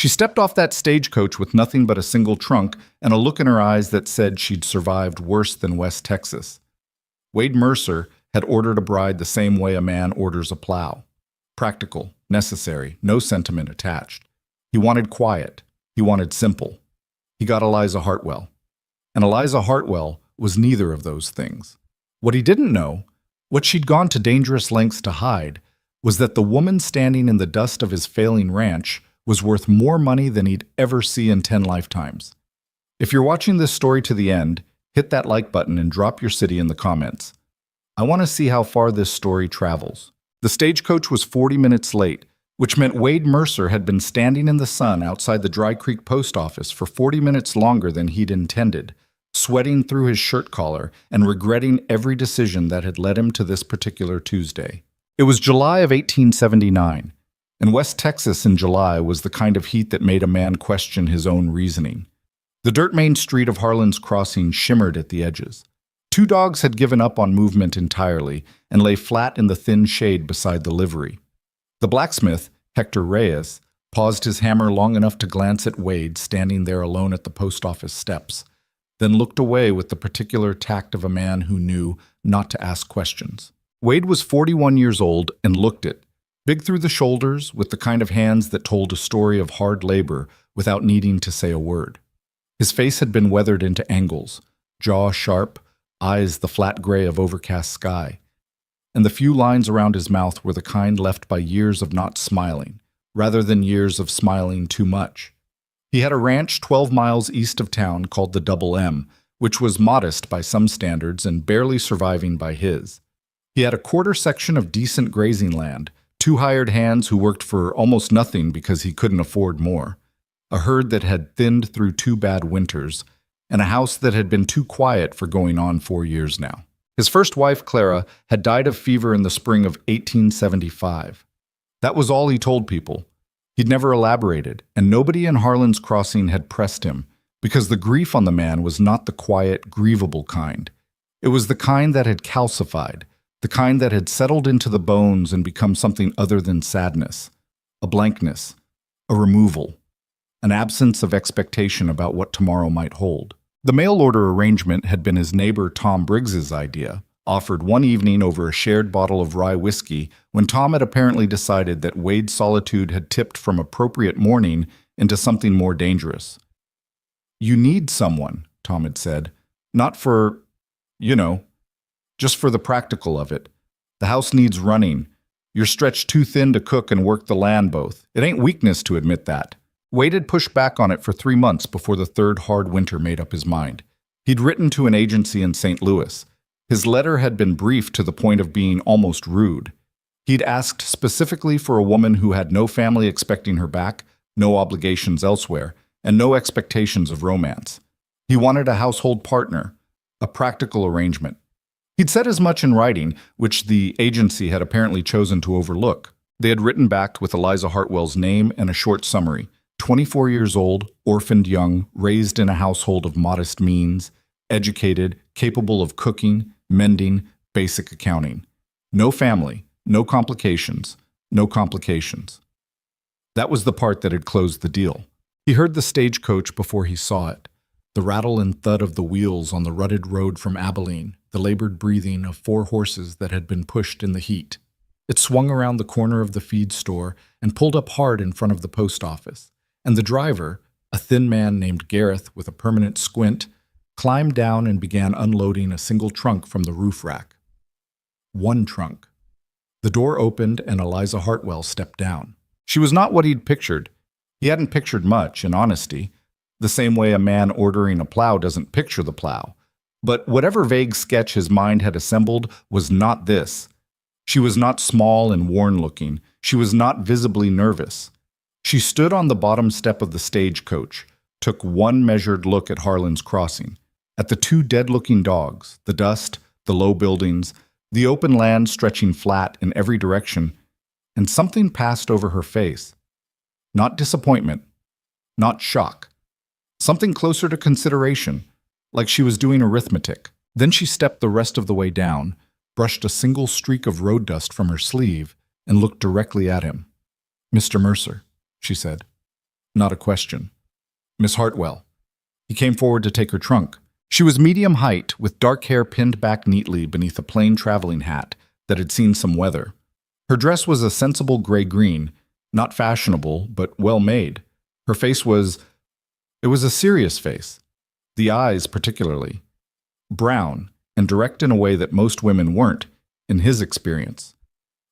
She stepped off that stagecoach with nothing but a single trunk and a look in her eyes that said she'd survived worse than West Texas. Wade Mercer had ordered a bride the same way a man orders a plow. Practical, necessary, no sentiment attached. He wanted quiet. He wanted simple. He got Eliza Hartwell. And Eliza Hartwell was neither of those things. What he didn't know, what she'd gone to dangerous lengths to hide, was that the woman standing in the dust of his failing ranch was worth more money than he'd ever see in 10 lifetimes. If you're watching this story to the end, hit that like button and drop your city in the comments. I want to see how far this story travels. The stagecoach was 40 minutes late, which meant Wade Mercer had been standing in the sun outside the Dry Creek post office for 40 minutes longer than he'd intended, sweating through his shirt collar and regretting every decision that had led him to this particular Tuesday. It was July of 1879, and West Texas in July was the kind of heat that made a man question his own reasoning. The dirt main street of Harlan's Crossing shimmered at the edges. 2 dogs had given up on movement entirely and lay flat in the thin shade beside the livery. The blacksmith, Hector Reyes, paused his hammer long enough to glance at Wade standing there alone at the post office steps, then looked away with the particular tact of a man who knew not to ask questions. Wade was 41 years old and looked it, big through the shoulders, with the kind of hands that told a story of hard labor without needing to say a word. His face had been weathered into angles, jaw sharp, eyes the flat gray of overcast sky, and the few lines around his mouth were the kind left by years of not smiling, rather than years of smiling too much. He had a ranch 12 miles east of town called the Double M, which was modest by some standards and barely surviving by his. He had a quarter section of decent grazing land, 2 hired hands who worked for almost nothing because he couldn't afford more, a herd that had thinned through 2 bad winters, and a house that had been too quiet for going on 4 years now. His first wife, Clara, had died of fever in the spring of 1875. That was all he told people. He'd never elaborated, and nobody in Harlan's Crossing had pressed him, because the grief on the man was not the quiet, grievable kind. It was the kind that had calcified, the kind that had settled into the bones and become something other than sadness, a blankness, a removal, an absence of expectation about what tomorrow might hold. The mail order arrangement had been his neighbor Tom Briggs's idea, offered one evening over a shared bottle of rye whiskey when Tom had apparently decided that Wade's solitude had tipped from appropriate mourning into something more dangerous. "You need someone," Tom had said, "not for, just for the practical of it. The house needs running. You're stretched too thin to cook and work the land both. It ain't weakness to admit that." Wade had pushed back on it for 3 months before the 3rd hard winter made up his mind. He'd written to an agency in St. Louis. His letter had been brief to the point of being almost rude. He'd asked specifically for a woman who had no family expecting her back, no obligations elsewhere, and no expectations of romance. He wanted a household partner, a practical arrangement. He'd said as much in writing, which the agency had apparently chosen to overlook. They had written back with Eliza Hartwell's name and a short summary. 24 years old, orphaned young, raised in a household of modest means, educated, capable of cooking, mending, basic accounting. No family, no complications, no complications. That was the part that had closed the deal. He heard the stagecoach before he saw it, the rattle and thud of the wheels on the rutted road from Abilene, the labored breathing of 4 horses that had been pushed in the heat. It swung around the corner of the feed store and pulled up hard in front of the post office. And the driver, a thin man named Gareth with a permanent squint, climbed down and began unloading a single trunk from the roof rack. 1 trunk. The door opened and Eliza Hartwell stepped down. She was not what he'd pictured. He hadn't pictured much, in honesty, the same way a man ordering a plow doesn't picture the plow. But whatever vague sketch his mind had assembled was not this. She was not small and worn-looking. She was not visibly nervous. She stood on the bottom step of the stagecoach, took one measured look at Harlan's Crossing, at the 2 dead-looking dogs, the dust, the low buildings, the open land stretching flat in every direction, and something passed over her face. Not disappointment, not shock. Something closer to consideration, like she was doing arithmetic. Then she stepped the rest of the way down, brushed a single streak of road dust from her sleeve, and looked directly at him. "Mr. Mercer," she said. Not a question. Miss Hartwell. He came forward to take her trunk. She was medium height, with dark hair pinned back neatly beneath a plain traveling hat that had seen some weather. Her dress was a sensible gray-green, not fashionable, but well-made. Her face was... It was a serious face. The eyes, particularly. Brown, and direct in a way that most women weren't, in his experience.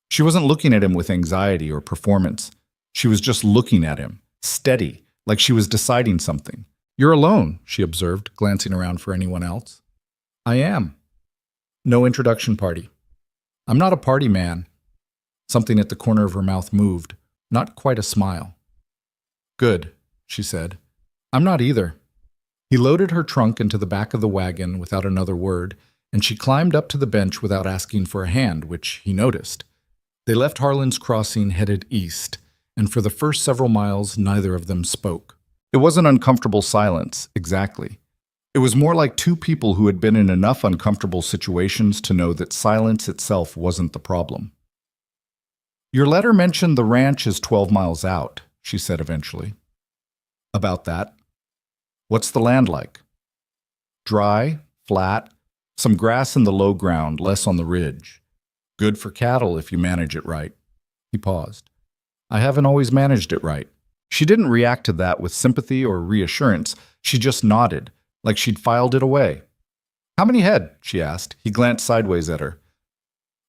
She wasn't looking at him with anxiety or performance. She was just looking at him, steady, like she was deciding something. "You're alone," she observed, glancing around for anyone else. "I am." "No introduction party." "I'm not a party man." Something at the corner of her mouth moved, not quite a smile. "Good," she said. "I'm not either." He loaded her trunk into the back of the wagon without another word, and she climbed up to the bench without asking for a hand, which he noticed. They left Harlan's Crossing headed east, and for the first several miles neither of them spoke. It wasn't uncomfortable silence, exactly. It was more like two people who had been in enough uncomfortable situations to know that silence itself wasn't the problem. "Your letter mentioned the ranch is 12 miles out," she said eventually. "About that." "What's the land like?" "Dry, flat, some grass in the low ground, less on the ridge. Good for cattle if you manage it right." He paused. "I haven't always managed it right." She didn't react to that with sympathy or reassurance. She just nodded, like she'd filed it away. "How many head?" she asked. He glanced sideways at her.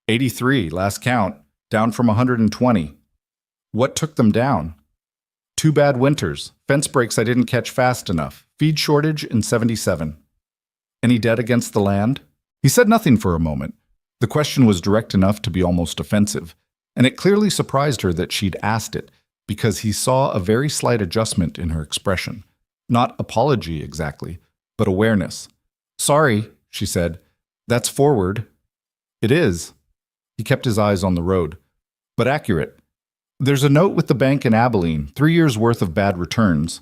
83, last count, down from 120. "What took them down?" "2 bad winters, fence breaks I didn't catch fast enough, feed shortage in 77. "Any debt against the land?" He said nothing for a moment. The question was direct enough to be almost offensive, and it clearly surprised her that she'd asked it, because he saw a very slight adjustment in her expression. Not apology exactly, but awareness. "Sorry," she said. "That's forward." "It is." He kept his eyes on the road. "But accurate. There's a note with the bank in Abilene, 3 years' worth of bad returns."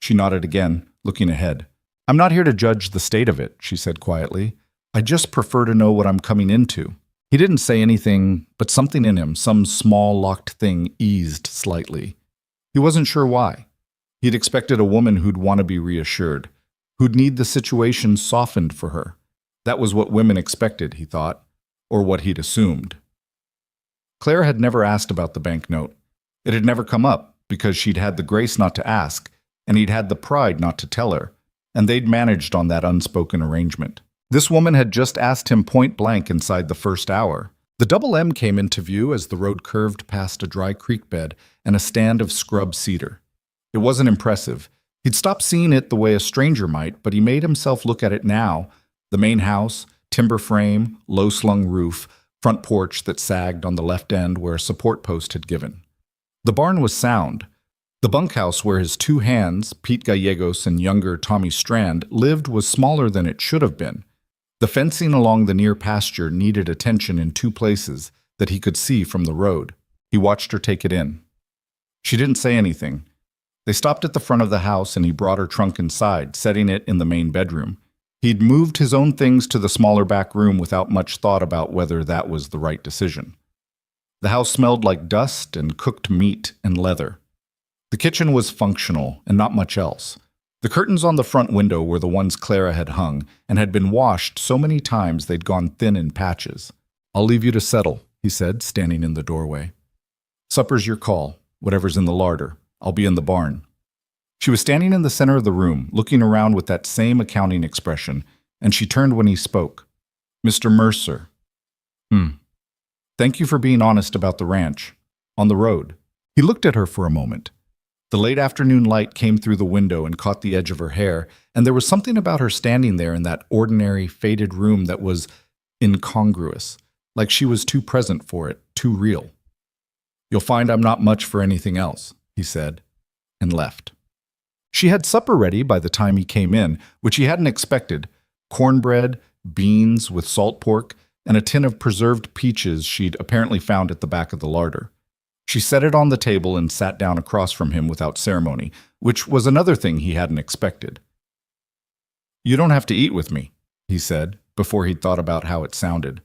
She nodded again, looking ahead. "I'm not here to judge the state of it," she said quietly. "I just prefer to know what I'm coming into." He didn't say anything, but something in him, some small locked thing, eased slightly. He wasn't sure why. He'd expected a woman who'd want to be reassured, who'd need the situation softened for her. That was what women expected, he thought, or what he'd assumed. Claire had never asked about the banknote. It had never come up, because she'd had the grace not to ask, and he'd had the pride not to tell her, and they'd managed on that unspoken arrangement. This woman had just asked him point blank inside the first hour. The double M came into view as the road curved past a dry creek bed and a stand of scrub cedar. It wasn't impressive. He'd stopped seeing it the way a stranger might, but he made himself look at it now. The main house, timber frame, low-slung roof, front porch that sagged on the left end where a support post had given. The barn was sound. The bunkhouse where his 2 hands, Pete Gallegos and younger Tommy Strand, lived was smaller than it should have been. The fencing along the near pasture needed attention in 2 places that he could see from the road. He watched her take it in. She didn't say anything. They stopped at the front of the house and he brought her trunk inside, setting it in the main bedroom. He'd moved his own things to the smaller back room without much thought about whether that was the right decision. The house smelled like dust and cooked meat and leather. The kitchen was functional and not much else. The curtains on the front window were the ones Clara had hung and had been washed so many times they'd gone thin in patches. "I'll leave you to settle," he said, standing in the doorway. "Supper's your call, whatever's in the larder. I'll be in the barn." She was standing in the center of the room, looking around with that same accounting expression, and she turned when he spoke. "Mr. Mercer." "Thank you for being honest about the ranch. On the road." He looked at her for a moment. The late afternoon light came through the window and caught the edge of her hair, and there was something about her standing there in that ordinary, faded room that was incongruous, like she was too present for it, too real. "You'll find I'm not much for anything else," he said, and left. She had supper ready by the time he came in, which he hadn't expected: cornbread, beans with salt pork, and a tin of preserved peaches she'd apparently found at the back of the larder. She set it on the table and sat down across from him without ceremony, which was another thing he hadn't expected. "You don't have to eat with me," he said, before he'd thought about how it sounded.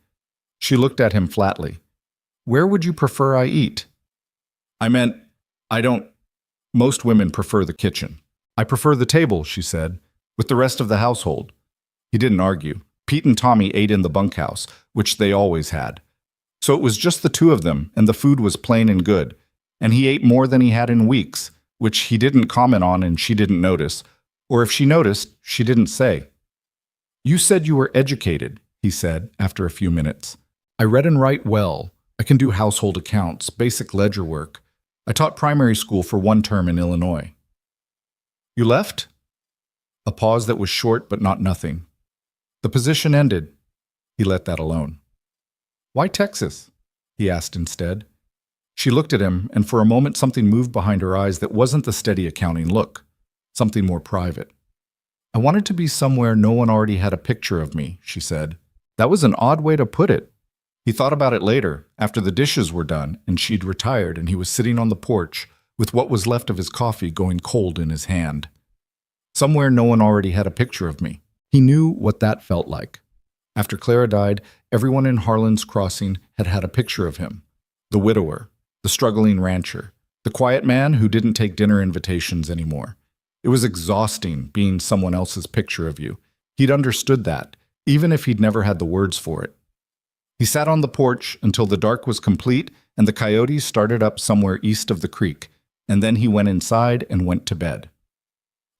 She looked at him flatly. "Where would you prefer I eat?" "I meant, I don't..." Most women prefer the kitchen. I prefer the table, she said, with the rest of the household. He didn't argue. Pete and Tommy ate in the bunkhouse, which they always had. So it was just the two of them, and the food was plain and good. And he ate more than he had in weeks, which he didn't comment on and she didn't notice. Or if she noticed, she didn't say. You said you were educated, he said after a few minutes. I read and write well. I can do household accounts, basic ledger work. I taught primary school for 1 term in Illinois. You left? A pause that was short but not nothing. The position ended. He let that alone. Why Texas? He asked instead. She looked at him, and for a moment something moved behind her eyes that wasn't the steady accounting look, something more private. I wanted to be somewhere no one already had a picture of me, she said. That was an odd way to put it. He thought about it later, after the dishes were done and she'd retired and he was sitting on the porch with what was left of his coffee going cold in his hand. Somewhere no one already had a picture of me. He knew what that felt like. After Clara died, everyone in Harlan's Crossing had had a picture of him. The widower, the struggling rancher, the quiet man who didn't take dinner invitations anymore. It was exhausting being someone else's picture of you. He'd understood that, even if he'd never had the words for it. He sat on the porch until the dark was complete and the coyotes started up somewhere east of the creek, and then he went inside and went to bed.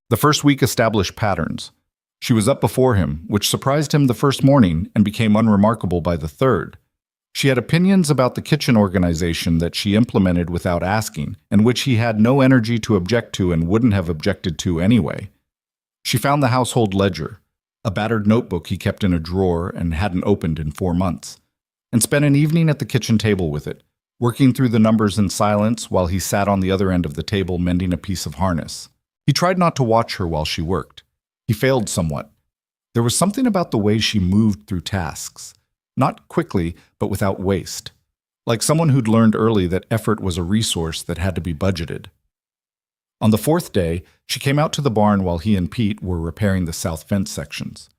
The first week established patterns. She was up before him, which surprised him the first morning and became unremarkable by the third. She had opinions about the kitchen organization that she implemented without asking, and which he had no energy to object to and wouldn't have objected to anyway. She found the household ledger, a battered notebook he kept in a drawer and hadn't opened in 4 months, and spent an evening at the kitchen table with it, working through the numbers in silence while he sat on the other end of the table mending a piece of harness. He tried not to watch her while she worked. He failed somewhat. There was something about the way she moved through tasks. Not quickly, but without waste. Like someone who'd learned early that effort was a resource that had to be budgeted. On the 4th day, she came out to the barn while he and Pete were repairing the south fence sections.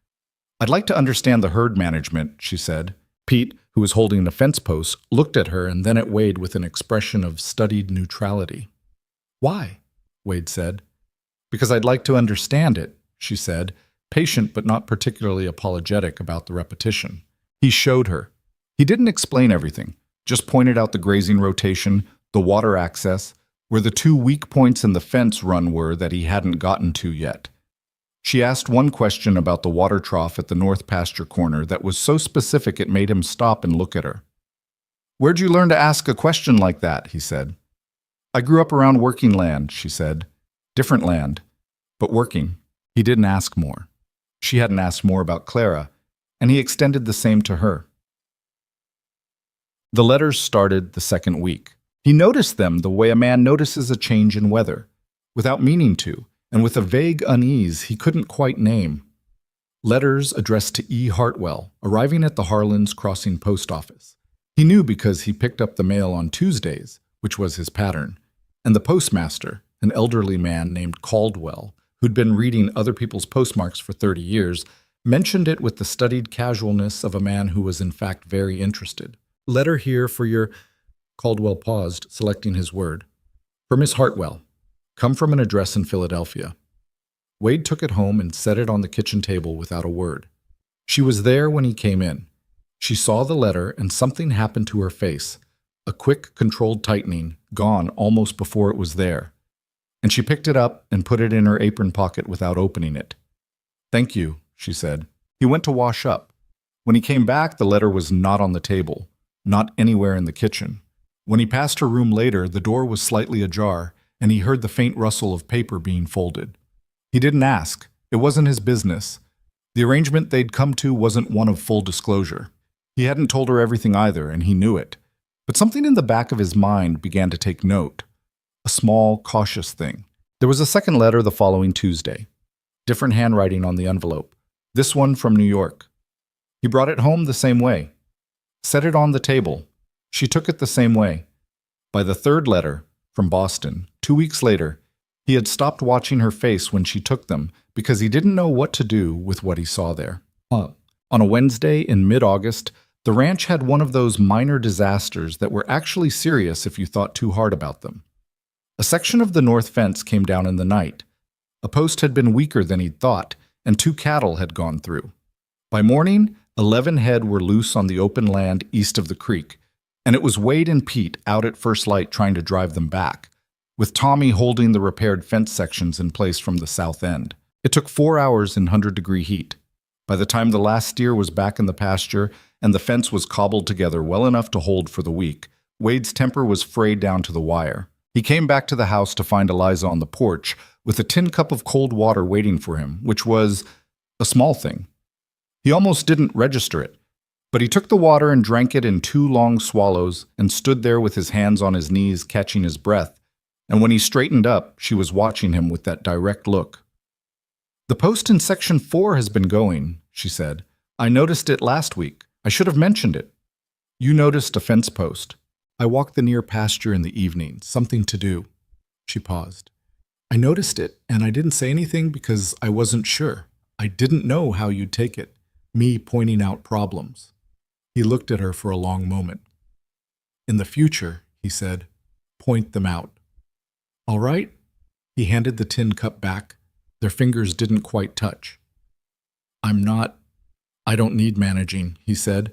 I'd like to understand the herd management, she said. Pete, who was holding the fence post, looked at her and then at Wade with an expression of studied neutrality. Why? Wade said. Because I'd like to understand it, she said, patient but not particularly apologetic about the repetition. He showed her. He didn't explain everything, just pointed out the grazing rotation, the water access, where the 2 weak points in the fence run were that he hadn't gotten to yet. She asked one question about the water trough at the north pasture corner that was so specific it made him stop and look at her. Where'd you learn to ask a question like that? He said. I grew up around working land, she said. Different land, but working. He didn't ask more. She hadn't asked more about Clara, and he extended the same to her. The letters started the 2nd week. He noticed them the way a man notices a change in weather, without meaning to, and with a vague unease he couldn't quite name. Letters addressed to E. Hartwell, arriving at the Harlan's Crossing post office. He knew because he picked up the mail on Tuesdays, which was his pattern, and the postmaster, an elderly man named Caldwell, who'd been reading other people's postmarks for 30 years, mentioned it with the studied casualness of a man who was in fact very interested. Letter here for your... Caldwell paused, selecting his word. For Miss Hartwell. Come from an address in Philadelphia. Wade took it home and set it on the kitchen table without a word. She was there when he came in. She saw the letter and something happened to her face. A quick, controlled tightening, gone almost before it was there. And she picked it up and put it in her apron pocket without opening it. Thank you, she said. He went to wash up. When he came back, the letter was not on the table, not anywhere in the kitchen. When he passed her room later, the door was slightly ajar, and he heard the faint rustle of paper being folded. He didn't ask. It wasn't his business. The arrangement they'd come to wasn't one of full disclosure. He hadn't told her everything either, and he knew it. But something in the back of his mind began to take note. A small, cautious thing. There was a second letter the following Tuesday. Different handwriting on the envelope. This one from New York. He brought it home the same way. Set it on the table. She took it the same way. By the third letter, from Boston, 2 weeks later, he had stopped watching her face when she took them because he didn't know what to do with what he saw there. On a Wednesday in mid-August, the ranch had one of those minor disasters that were actually serious if you thought too hard about them. A section of the north fence came down in the night. A post had been weaker than he'd thought, and 2 cattle had gone through. By morning, 11 head were loose on the open land east of the creek, and it was Wade and Pete out at first light trying to drive them back, with Tommy holding the repaired fence sections in place from the south end. It took 4 hours in 100-degree heat. By the time the last steer was back in the pasture and the fence was cobbled together well enough to hold for the week, Wade's temper was frayed down to the wire. He came back to the house to find Eliza on the porch with a tin cup of cold water waiting for him, which was a small thing. He almost didn't register it, but he took the water and drank it in 2 long swallows and stood there with his hands on his knees catching his breath, and when he straightened up, she was watching him with that direct look. "The post in Section 4 has been going," she said. "I noticed it last week. I should have mentioned it." "You noticed a fence post." "I walked the near pasture in the evening, something to do." She paused. "I noticed it, and I didn't say anything because I wasn't sure. I didn't know how you'd take it, me pointing out problems." He looked at her for a long moment. "In the future," he said, "point them out." "All right." He handed the tin cup back. Their fingers didn't quite touch. I don't need managing," he said.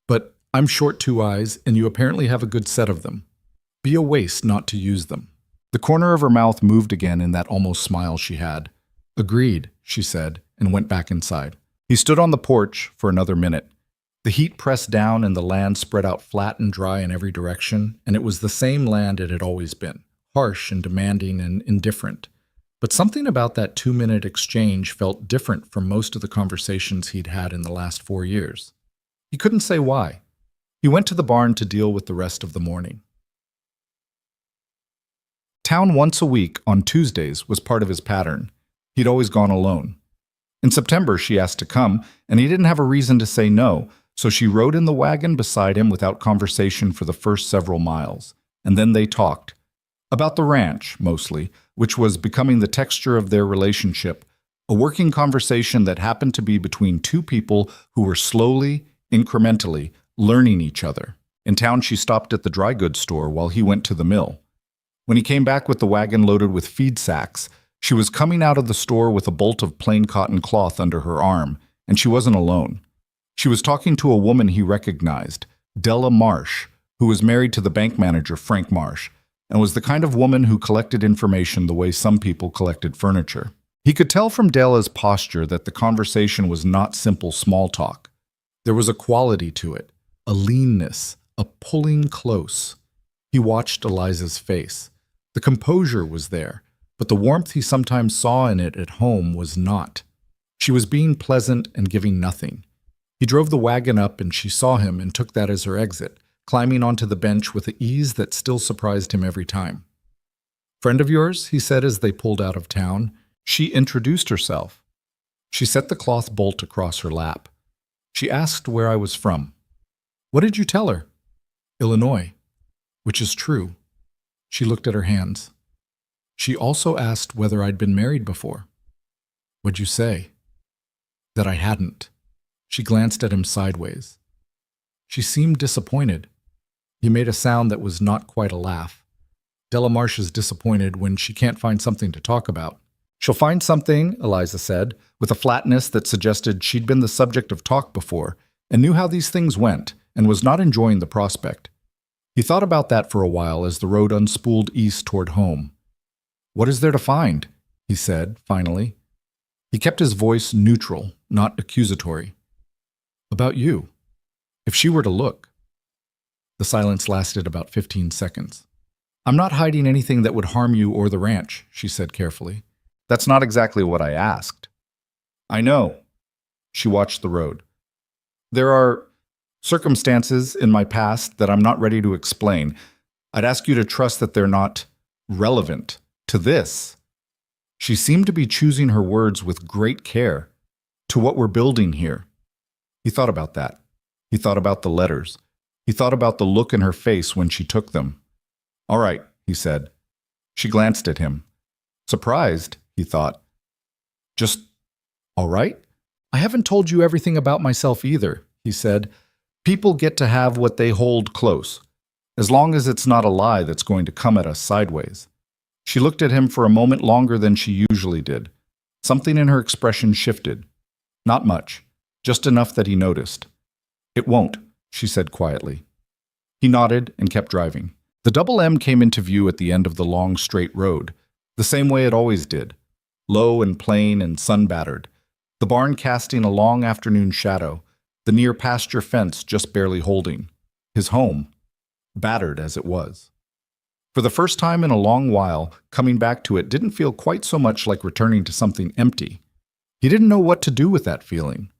"But I'm short 2 eyes, and you apparently have a good set of them. Be a waste not to use them." The corner of her mouth moved again in that almost smile she had. "Agreed," she said, and went back inside. He stood on the porch for another minute. The heat pressed down and the land spread out flat and dry in every direction, and it was the same land it had always been, harsh and demanding and indifferent. But something about that 2-minute exchange felt different from most of the conversations he'd had in the last 4 years. He couldn't say why. He went to the barn to deal with the rest of the morning. Town once a week on Tuesdays was part of his pattern. He'd always gone alone. In September, she asked to come, and he didn't have a reason to say no, so she rode in the wagon beside him without conversation for the first several miles. And then they talked. About the ranch, mostly, which was becoming the texture of their relationship, a working conversation that happened to be between 2 people who were slowly, incrementally, learning each other. In town, she stopped at the dry goods store while he went to the mill. When he came back with the wagon loaded with feed sacks, she was coming out of the store with a bolt of plain cotton cloth under her arm, and she wasn't alone. She was talking to a woman he recognized, Della Marsh, who was married to the bank manager, Frank Marsh, and was the kind of woman who collected information the way some people collected furniture. He could tell from Della's posture that the conversation was not simple small talk. There was a quality to it, a leanness, a pulling close. He watched Eliza's face. The composure was there, but the warmth he sometimes saw in it at home was not. She was being pleasant and giving nothing. He drove the wagon up and she saw him and took that as her exit, climbing onto the bench with an ease that still surprised him every time. "Friend of yours?" he said as they pulled out of town. She introduced herself. She set the cloth bolt across her lap. She asked where I was from. "What did you tell her?" "Illinois," which is true. She looked at her hands. She also asked whether I'd been married before. "What'd you say?" "That I hadn't." She glanced at him sideways. She seemed disappointed. He made a sound that was not quite a laugh. Della Marsh is disappointed when she can't find something to talk about. "She'll find something," Eliza said, with a flatness that suggested she'd been the subject of talk before and knew how these things went and was not enjoying the prospect. He thought about that for a while as the road unspooled east toward home. "What is there to find?" he said, finally. He kept his voice neutral, not accusatory. "About you. If she were to look." The silence lasted about 15 seconds. "I'm not hiding anything that would harm you or the ranch," she said carefully. "That's not exactly what I asked." "I know." She watched the road. "There are circumstances in my past that I'm not ready to explain. I'd ask you to trust that they're not relevant to this." She seemed to be choosing her words with great care. "To what we're building here." He thought about that. He thought about the letters. He thought about the look in her face when she took them. "All right," he said. She glanced at him. Surprised, he thought. "Just all right? I haven't told you everything about myself either," he said. "People get to have what they hold close, as long as it's not a lie that's going to come at us sideways." She looked at him for a moment longer than she usually did. Something in her expression shifted. Not much, just enough that he noticed. "It won't," she said quietly. He nodded and kept driving. The double M came into view at the end of the long, straight road, the same way it always did, low and plain and sun-battered, the barn casting a long afternoon shadow, the near pasture fence just barely holding, his home, battered as it was. For the first time in a long while, coming back to it didn't feel quite so much like returning to something empty. He didn't know what to do with that feeling.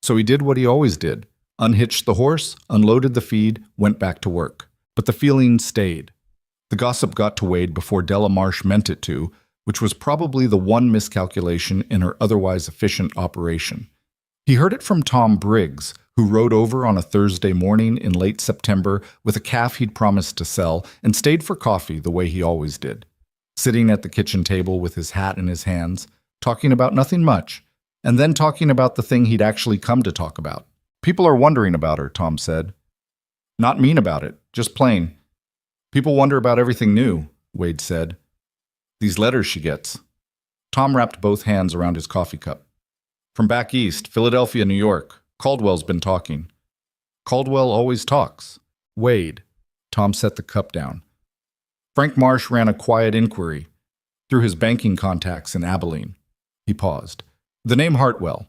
So he did what he always did, unhitched the horse, unloaded the feed, went back to work. But the feeling stayed. The gossip got to Wade before Della Marsh meant it to, which was probably the one miscalculation in her otherwise efficient operation. He heard it from Tom Briggs, who rode over on a Thursday morning in late September with a calf he'd promised to sell and stayed for coffee the way he always did, sitting at the kitchen table with his hat in his hands, talking about nothing much, and then talking about the thing he'd actually come to talk about. "People are wondering about her," Tom said. "Not mean about it, just plain. People wonder about everything new," Wade said. "These letters she gets." Tom wrapped both hands around his coffee cup. "From back east, Philadelphia, New York. Caldwell's been talking." "Caldwell always talks." "Wade." Tom set the cup down. "Frank Marsh ran a quiet inquiry through his banking contacts in Abilene." He paused. "The name Hartwell.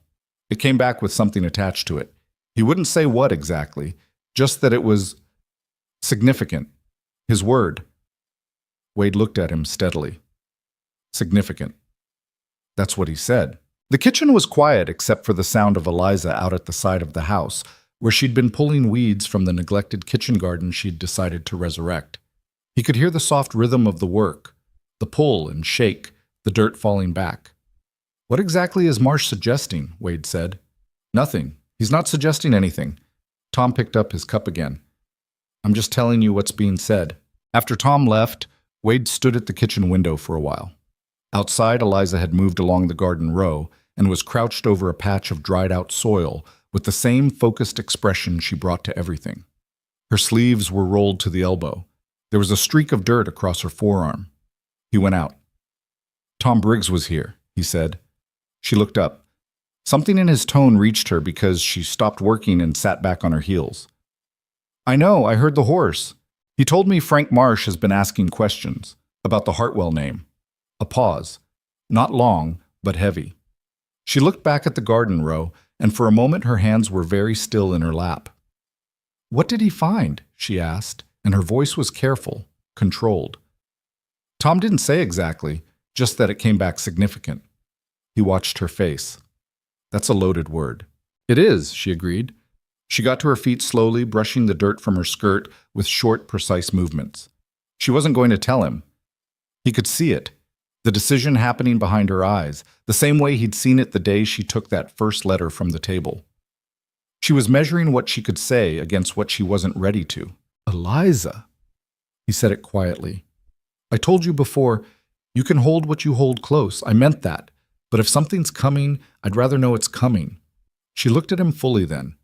It came back with something attached to it. He wouldn't say what exactly, just that it was significant. His word." Wade looked at him steadily. "Significant." "That's what he said." The kitchen was quiet except for the sound of Eliza out at the side of the house, where she'd been pulling weeds from the neglected kitchen garden she'd decided to resurrect. He could hear the soft rhythm of the work, the pull and shake, the dirt falling back. "What exactly is Marsh suggesting?" Wade said. "Nothing. He's not suggesting anything." Tom picked up his cup again. "I'm just telling you what's being said." After Tom left, Wade stood at the kitchen window for a while. Outside, Eliza had moved along the garden row and was crouched over a patch of dried-out soil with the same focused expression she brought to everything. Her sleeves were rolled to the elbow. There was a streak of dirt across her forearm. He went out. "Tom Briggs was here," he said. She looked up. Something in his tone reached her because she stopped working and sat back on her heels. "I know, I heard the horse. He told me Frank Marsh has been asking questions about the Hartwell name." A pause. Not long, but heavy. She looked back at the garden row, and for a moment her hands were very still in her lap. "What did he find?" she asked, and her voice was careful, controlled. Tom didn't say exactly, just that it came back significant. He watched her face. "That's a loaded word." "It is," she agreed. She got to her feet slowly, brushing the dirt from her skirt with short, precise movements. She wasn't going to tell him. He could see it, the decision happening behind her eyes, the same way he'd seen it the day she took that first letter from the table. She was measuring what she could say against what she wasn't ready to. "Eliza," he said it quietly. "I told you before, you can hold what you hold close. I meant that. But if something's coming, I'd rather know it's coming." She looked at him fully then.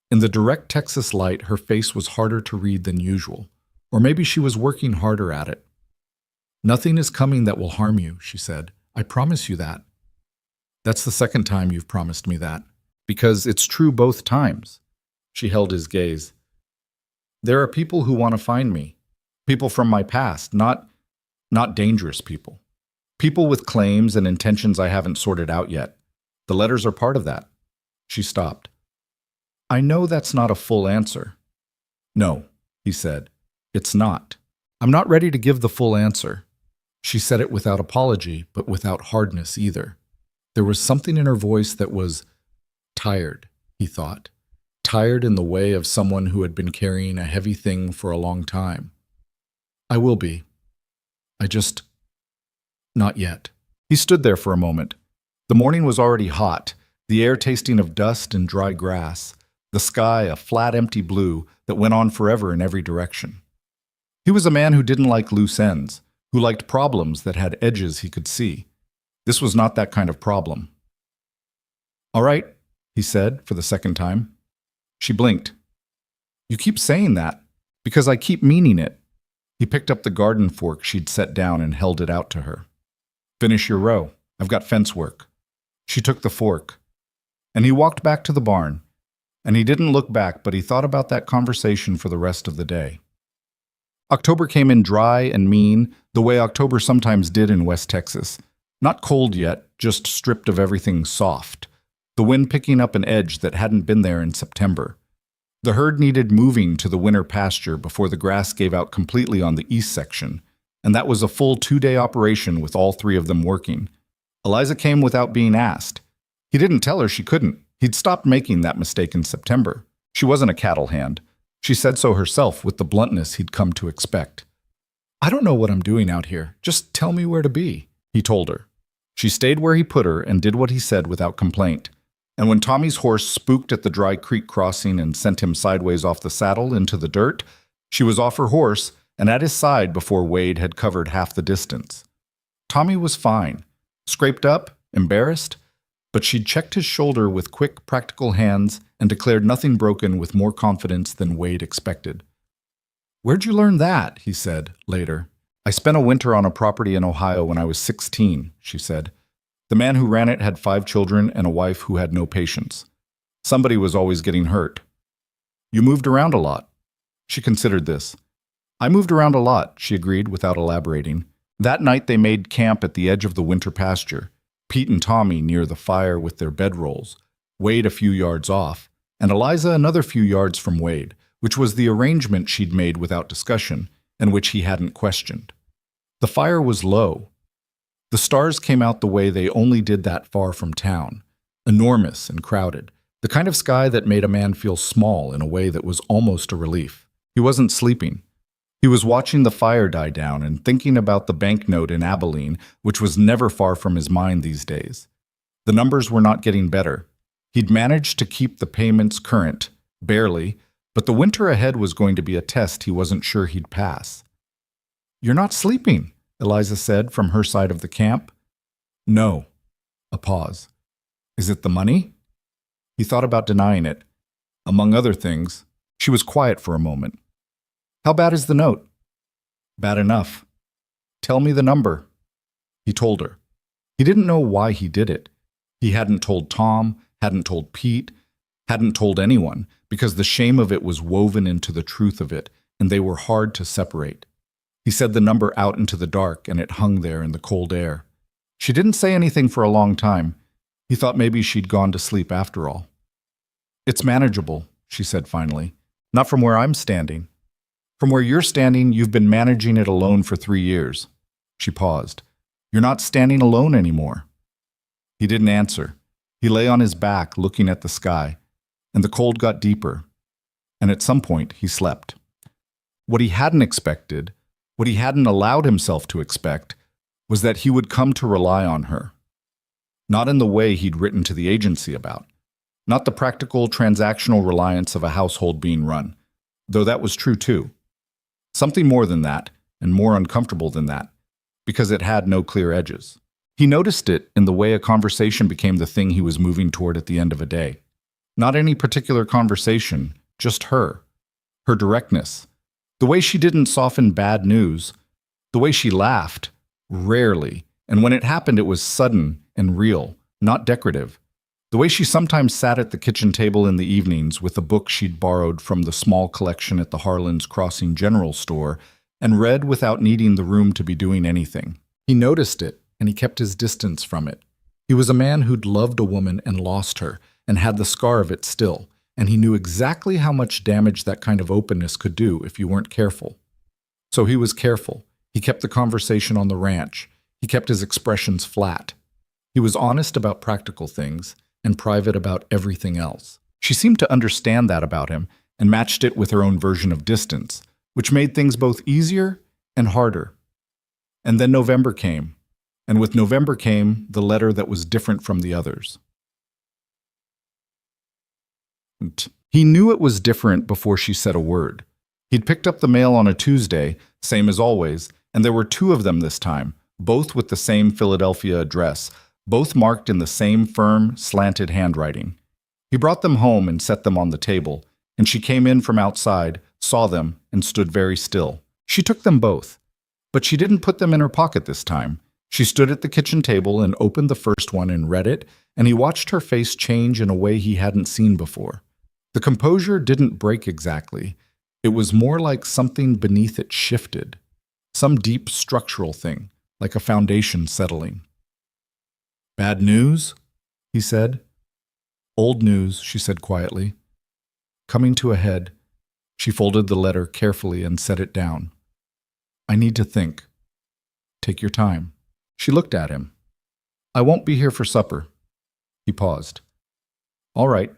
In the direct Texas light, her face was harder to read than usual. Or maybe she was working harder at it. "Nothing is coming that will harm you," she said. "I promise you that." "That's the second time you've promised me that. Because it's true both times." She held his gaze. "There are people who want to find me. People from my past, not dangerous people. People with claims and intentions I haven't sorted out yet. The letters are part of that." She stopped. "I know that's not a full answer." "No," he said. "It's not. I'm not ready to give the full answer." She said it without apology, but without hardness either. There was something in her voice that was tired, he thought. Tired in the way of someone who had been carrying a heavy thing for a long time. "I will be. Not yet." He stood there for a moment. The morning was already hot, the air tasting of dust and dry grass, the sky a flat, empty blue that went on forever in every direction. He was a man who didn't like loose ends, who liked problems that had edges he could see. This was not that kind of problem. "All right," he said for the second time. She blinked. "You keep saying that, because I keep meaning it." He picked up the garden fork she'd set down and held it out to her. "Finish your row. I've got fence work." She took the fork, and he walked back to the barn. And he didn't look back, but he thought about that conversation for the rest of the day. October came in dry and mean, the way October sometimes did in West Texas. Not cold yet, just stripped of everything soft. The wind picking up an edge that hadn't been there in September. The herd needed moving to the winter pasture before the grass gave out completely on the east section, and that was a full 2-day operation with all 3 of them working. Eliza came without being asked. He didn't tell her she couldn't. He'd stopped making that mistake in September. She wasn't a cattle hand. She said so herself with the bluntness he'd come to expect. "I don't know what I'm doing out here. Just tell me where to be," he told her. She stayed where he put her and did what he said without complaint. And when Tommy's horse spooked at the dry creek crossing and sent him sideways off the saddle into the dirt, she was off her horse and at his side before Wade had covered half the distance. Tommy was fine, scraped up, embarrassed, but she'd checked his shoulder with quick, practical hands and declared nothing broken with more confidence than Wade expected. "Where'd you learn that?" he said, later. "I spent a winter on a property in Ohio when I was 16, she said. The man who ran it had 5 children and a wife who had no patience. Somebody was always getting hurt. You moved around a lot." She considered this. "I moved around a lot," she agreed without elaborating. That night they made camp at the edge of the winter pasture. Pete and Tommy near the fire with their bedrolls, Wade a few yards off, and Eliza another few yards from Wade, which was the arrangement she'd made without discussion, and which he hadn't questioned. The fire was low. The stars came out the way they only did that far from town, enormous and crowded, the kind of sky that made a man feel small in a way that was almost a relief. He wasn't sleeping. He was watching the fire die down and thinking about the banknote in Abilene, which was never far from his mind these days. The numbers were not getting better. He'd managed to keep the payments current, barely, but the winter ahead was going to be a test he wasn't sure he'd pass. "You're not sleeping," Eliza said from her side of the camp. "No." A pause. "Is it the money?" He thought about denying it. Among other things, she was quiet for a moment. "How bad is the note?" "Bad enough." "Tell me the number." He told her. He didn't know why he did it. He hadn't told Tom, hadn't told Pete, hadn't told anyone, because the shame of it was woven into the truth of it, and they were hard to separate. He said the number out into the dark, and it hung there in the cold air. She didn't say anything for a long time. He thought maybe she'd gone to sleep after all. "It's manageable," she said finally. "Not from where I'm standing. From where you're standing, you've been managing it alone for 3 years. She paused. "You're not standing alone anymore." He didn't answer. He lay on his back looking at the sky, and the cold got deeper, and at some point he slept. What he hadn't expected, what he hadn't allowed himself to expect, was that he would come to rely on her. Not in the way he'd written to the agency about. Not the practical, transactional reliance of a household being run, though that was true too. Something more than that, and more uncomfortable than that, because it had no clear edges. He noticed it in the way a conversation became the thing he was moving toward at the end of a day. Not any particular conversation, just her. Her directness. The way she didn't soften bad news. The way she laughed. Rarely. And when it happened, it was sudden and real, not decorative. The way she sometimes sat at the kitchen table in the evenings with a book she'd borrowed from the small collection at the Harlan's Crossing General Store and read without needing the room to be doing anything. He noticed it, and he kept his distance from it. He was a man who'd loved a woman and lost her, and had the scar of it still, and he knew exactly how much damage that kind of openness could do if you weren't careful. So he was careful. He kept the conversation on the ranch. He kept his expressions flat. He was honest about practical things, and private about everything else. She seemed to understand that about him and matched it with her own version of distance, which made things both easier and harder. And then November came, and with November came the letter that was different from the others. He knew it was different before she said a word. He'd picked up the mail on a Tuesday, same as always, and there were 2 of them this time, both with the same Philadelphia address, both marked in the same firm, slanted handwriting. He brought them home and set them on the table, and she came in from outside, saw them, and stood very still. She took them both, but she didn't put them in her pocket this time. She stood at the kitchen table and opened the first one and read it, and he watched her face change in a way he hadn't seen before. The composure didn't break exactly. It was more like something beneath it shifted, some deep structural thing, like a foundation settling. "Bad news?" he said. "Old news," she said quietly. Coming to a head, she folded the letter carefully and set it down. "I need to think. Take your time." She looked at him. "I won't be here for supper." He paused. "All right."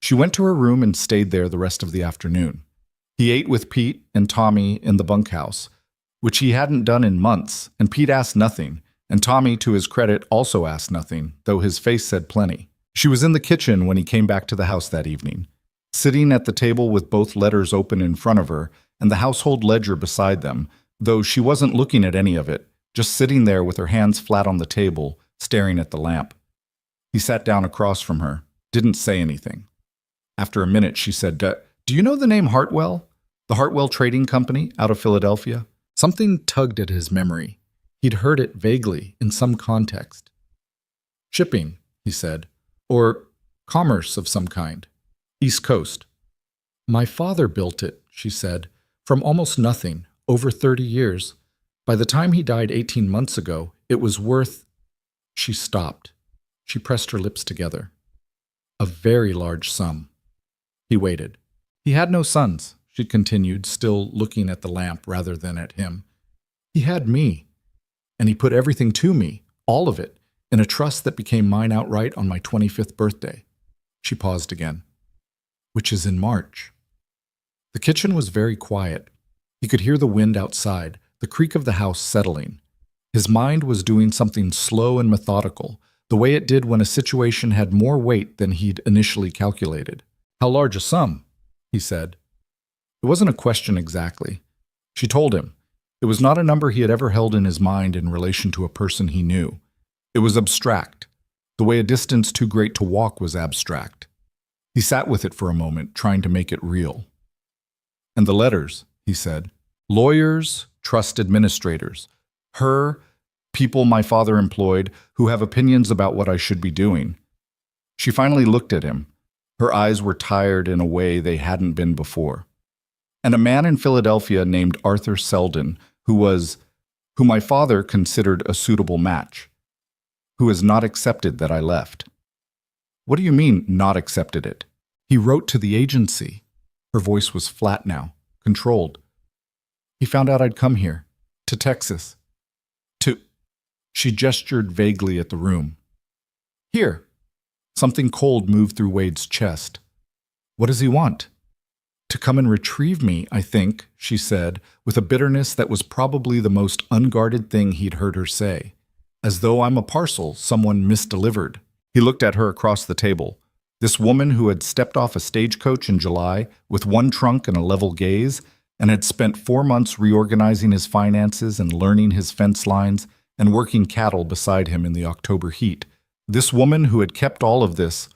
She went to her room and stayed there the rest of the afternoon. He ate with Pete and Tommy in the bunkhouse, which he hadn't done in months, and Pete asked nothing, and Tommy, to his credit, also asked nothing, though his face said plenty. She was in the kitchen when he came back to the house that evening, sitting at the table with both letters open in front of her and the household ledger beside them, though she wasn't looking at any of it, just sitting there with her hands flat on the table, staring at the lamp. He sat down across from her, didn't say anything. After a minute, she said, "Do you know the name Hartwell? The Hartwell Trading Company out of Philadelphia?" Something tugged at his memory. He'd heard it vaguely in some context. "Shipping," he said, "or commerce of some kind. East Coast." "My father built it," she said, "from almost nothing, over 30 years. By the time he died 18 months ago, it was worth—" She stopped. She pressed her lips together. "A very large sum." He waited. "He had no sons," she continued, still looking at the lamp rather than at him. "He had me, and he put everything to me, all of it, in a trust that became mine outright on my 25th birthday." She paused again. "Which is in March." The kitchen was very quiet. He could hear the wind outside, the creak of the house settling. His mind was doing something slow and methodical, the way it did when a situation had more weight than he'd initially calculated. "How large a sum?" he said. It wasn't a question exactly. She told him. It was not a number he had ever held in his mind in relation to a person he knew. It was abstract, the way a distance too great to walk was abstract. He sat with it for a moment, trying to make it real. "And the letters," he said. "Lawyers, trust administrators. Her, people my father employed, who have opinions about what I should be doing." She finally looked at him. Her eyes were tired in a way they hadn't been before. "And a man in Philadelphia named Arthur Selden, who my father considered a suitable match, who has not accepted that I left." "What do you mean, not accepted it?" "He wrote to the agency." Her voice was flat now, controlled. "He found out I'd come here, to Texas. To—" She gestured vaguely at the room. "Here." Something cold moved through Wade's chest. "What does he want?" "To come and retrieve me, I think," she said, with a bitterness that was probably the most unguarded thing he'd heard her say. "As though I'm a parcel someone misdelivered." He looked at her across the table. This woman who had stepped off a stagecoach in July with one trunk and a level gaze, and had spent 4 months reorganizing his finances and learning his fence lines and working cattle beside him in the October heat. This woman who had kept all of this,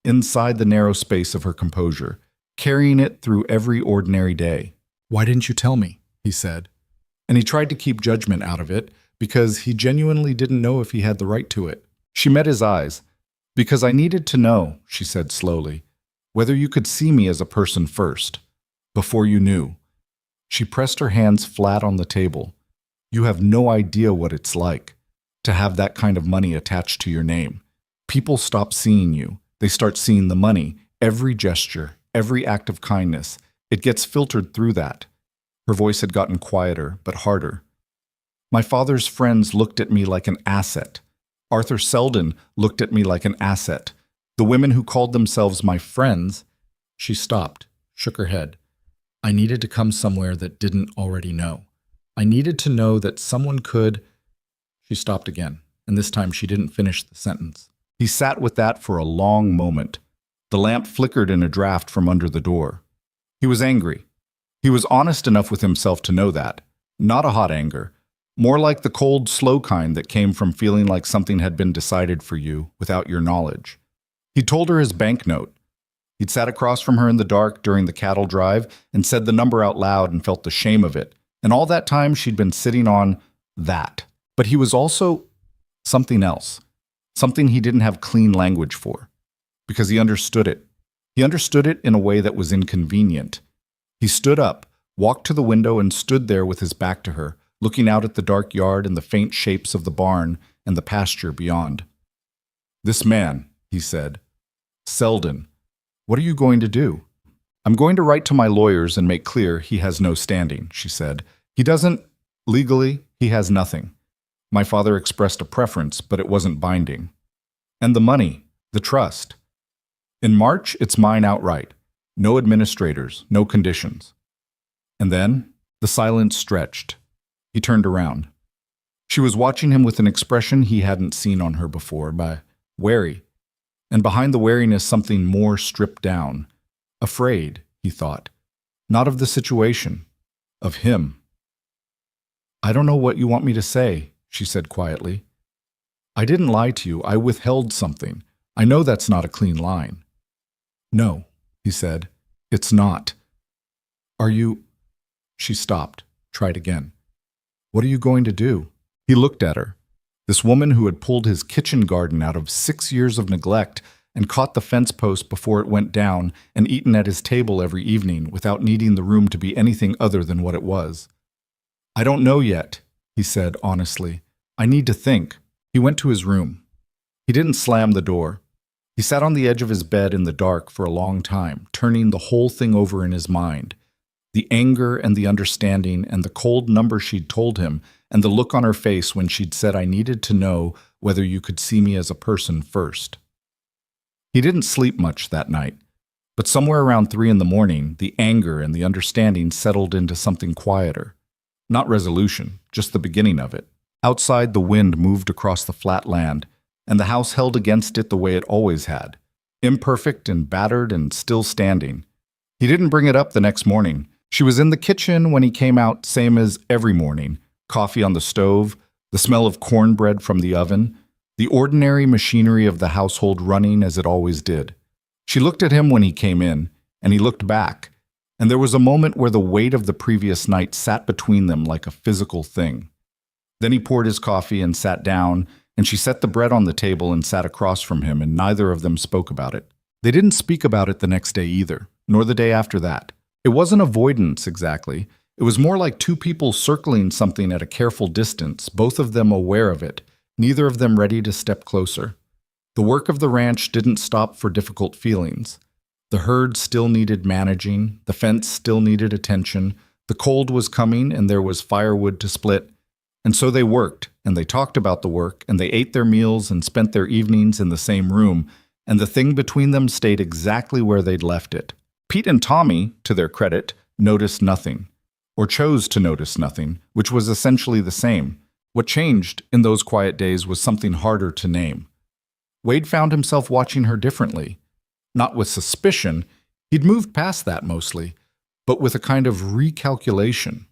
inside the narrow space of her composure, carrying it through every ordinary day. "Why didn't you tell me?" he said. And he tried to keep judgment out of it, because he genuinely didn't know if he had the right to it. She met his eyes. "Because I needed to know," she said slowly, "whether you could see me as a person first, before you knew." She pressed her hands flat on the table. "You have no idea what it's like to have that kind of money attached to your name. People stop seeing you. They start seeing the money, every gesture, every act of kindness. It gets filtered through that." Her voice had gotten quieter, but harder. "My father's friends looked at me like an asset. Arthur Selden looked at me like an asset. The women who called themselves my friends—" She stopped, shook her head. "I needed to come somewhere that didn't already know. I needed to know that someone could—" She stopped again, and this time she didn't finish the sentence. He sat with that for a long moment. The lamp flickered in a draft from under the door. He was angry. He was honest enough with himself to know that. Not a hot anger. More like the cold, slow kind that came from feeling like something had been decided for you without your knowledge. He told her his banknote. He'd sat across from her in the dark during the cattle drive and said the number out loud and felt the shame of it. And all that time she'd been sitting on that. But he was also something else, something he didn't have clean language for, because he understood it. He understood it in a way that was inconvenient. He stood up, walked to the window, and stood there with his back to her, looking out at the dark yard and the faint shapes of the barn and the pasture beyond. "This man," he said, "Selden, what are you going to do?" "I'm going to write to my lawyers and make clear he has no standing," she said. "He doesn't, legally, he has nothing. My father expressed a preference, but it wasn't binding. And the money, the trust. In March, it's mine outright. No administrators, no conditions." And then the silence stretched. He turned around. She was watching him with an expression he hadn't seen on her before, wary. And behind the wariness, something more stripped down. Afraid, he thought. Not of the situation, of him. "I don't know what you want me to say," she said quietly. "I didn't lie to you. I withheld something. I know that's not a clean line." "No," he said. "It's not." "Are you—" She stopped, tried again. "What are you going to do?" He looked at her. This woman who had pulled his kitchen garden out of 6 years of neglect and caught the fence post before it went down and eaten at his table every evening without needing the room to be anything other than what it was. "I don't know yet," he said honestly. "I need to think." He went to his room. He didn't slam the door. He sat on the edge of his bed in the dark for a long time, turning the whole thing over in his mind. The anger and the understanding and the cold number she'd told him and the look on her face when she'd said, "I needed to know whether you could see me as a person first." He didn't sleep much that night, but somewhere around 3 in the morning, the anger and the understanding settled into something quieter. Not resolution, just the beginning of it. Outside, the wind moved across the flat land, and the house held against it the way it always had, imperfect and battered and still standing. He didn't bring it up the next morning. She was in the kitchen when he came out, same as every morning. Coffee on the stove, the smell of cornbread from the oven, the ordinary machinery of the household running as it always did. She looked at him when he came in, and he looked back, and there was a moment where the weight of the previous night sat between them like a physical thing. Then he poured his coffee and sat down, and she set the bread on the table and sat across from him, and neither of them spoke about it. They didn't speak about it the next day either, nor the day after that. It wasn't avoidance exactly. It was more like two people circling something at a careful distance, both of them aware of it, neither of them ready to step closer. The work of the ranch didn't stop for difficult feelings. The herd still needed managing, the fence still needed attention, the cold was coming and there was firewood to split. And so they worked, and they talked about the work, and they ate their meals and spent their evenings in the same room, and the thing between them stayed exactly where they'd left it. Pete and Tommy, to their credit, noticed nothing, or chose to notice nothing, which was essentially the same. What changed in those quiet days was something harder to name. Wade found himself watching her differently. Not with suspicion, he'd moved past that mostly, but with a kind of recalculation.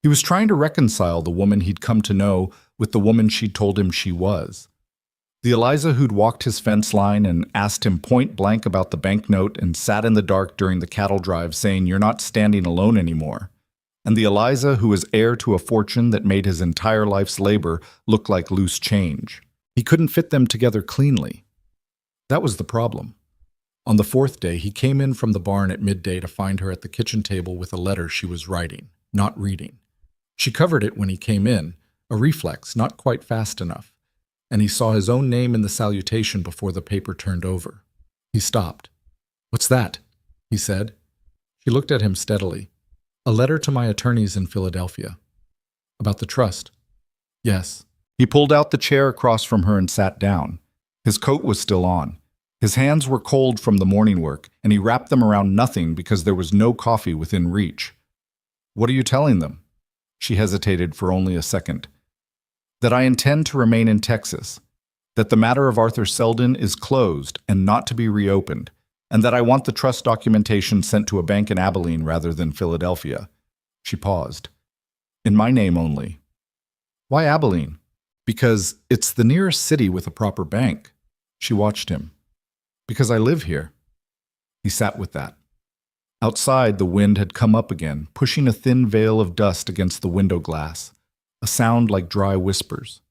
He was trying to reconcile the woman he'd come to know with the woman she'd told him she was. The Eliza who'd walked his fence line and asked him point blank about the banknote and sat in the dark during the cattle drive saying, "You're not standing alone anymore." And the Eliza who was heir to a fortune that made his entire life's labor look like loose change. He couldn't fit them together cleanly. That was the problem. On the 4th day, he came in from the barn at midday to find her at the kitchen table with a letter she was writing, not reading. She covered it when he came in, a reflex, not quite fast enough, and he saw his own name in the salutation before the paper turned over. He stopped. "What's that?" he said. She looked at him steadily. "A letter to my attorneys in Philadelphia." "About the trust?" "Yes." He pulled out the chair across from her and sat down. His coat was still on. His hands were cold from the morning work, and he wrapped them around nothing because there was no coffee within reach. "What are you telling them?" She hesitated for only a second. "That I intend to remain in Texas, that the matter of Arthur Selden is closed and not to be reopened, and that I want the trust documentation sent to a bank in Abilene rather than Philadelphia." She paused. "In my name only." "Why Abilene?" "Because it's the nearest city with a proper bank." She watched him. "Because I live here." He sat with that. Outside, the wind had come up again, pushing a thin veil of dust against the window glass, a sound like dry whispers.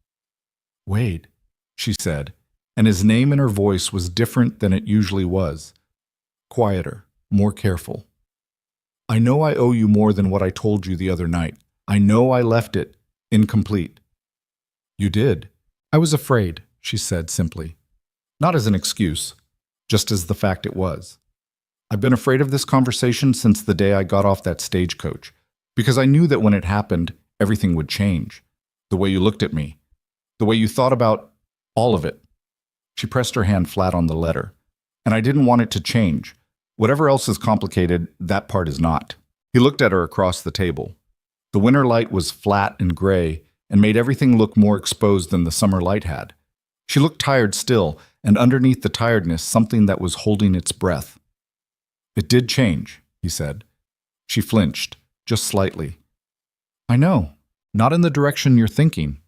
"Wade," she said, and his name in her voice was different than it usually was. Quieter, more careful. "I know I owe you more than what I told you the other night. I know I left it incomplete." "You did." "I was afraid," she said simply. Not as an excuse, just as the fact it was. "I've been afraid of this conversation since the day I got off that stagecoach, because I knew that when it happened, everything would change. The way you looked at me, the way you thought about all of it." She pressed her hand flat on the letter. "And I didn't want it to change. Whatever else is complicated, that part is not." He looked at her across the table. The winter light was flat and gray and made everything look more exposed than the summer light had. She looked tired still, and underneath the tiredness, something that was holding its breath. "It did change," he said. She flinched, just slightly. "I know. Not in the direction you're thinking."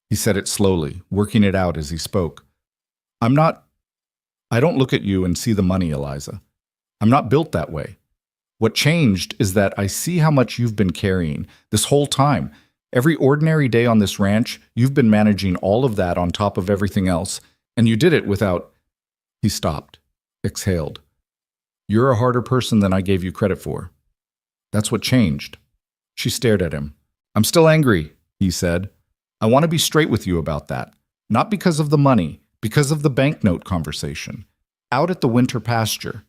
He said it slowly, working it out as he spoke. I don't look at you and see the money, Eliza. I'm not built that way. What changed is that I see how much you've been carrying this whole time. Every ordinary day on this ranch, you've been managing all of that on top of everything else, and you did it without—" He stopped, exhaled. "You're a harder person than I gave you credit for. That's what changed." She stared at him. "I'm still angry," he said. "I want to be straight with you about that. Not because of the money, because of the banknote conversation. Out at the winter pasture.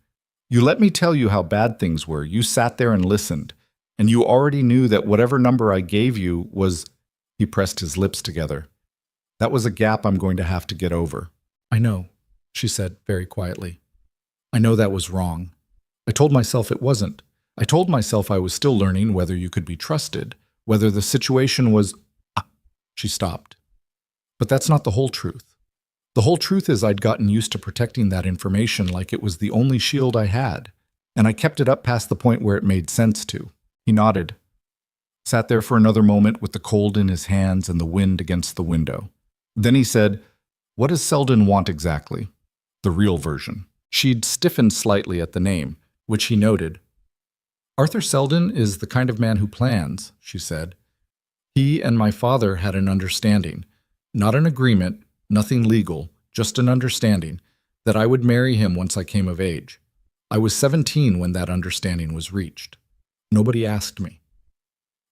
You let me tell you how bad things were. You sat there and listened. And you already knew that whatever number I gave you was—" He pressed his lips together. "That was a gap I'm going to have to get over." "I know," she said very quietly. "I know that was wrong. I told myself it wasn't. I told myself I was still learning whether you could be trusted, whether the situation was—" She stopped. "But that's not the whole truth. The whole truth is I'd gotten used to protecting that information like it was the only shield I had, and I kept it up past the point where it made sense to." He nodded, sat there for another moment with the cold in his hands and the wind against the window. Then he said, "What does Selden want exactly?" The real version. She'd stiffened slightly at the name, which he noted. "Arthur Selden is the kind of man who plans," she said. "He and my father had an understanding, not an agreement, nothing legal, just an understanding, that I would marry him once I came of age. I was 17 when that understanding was reached. Nobody asked me."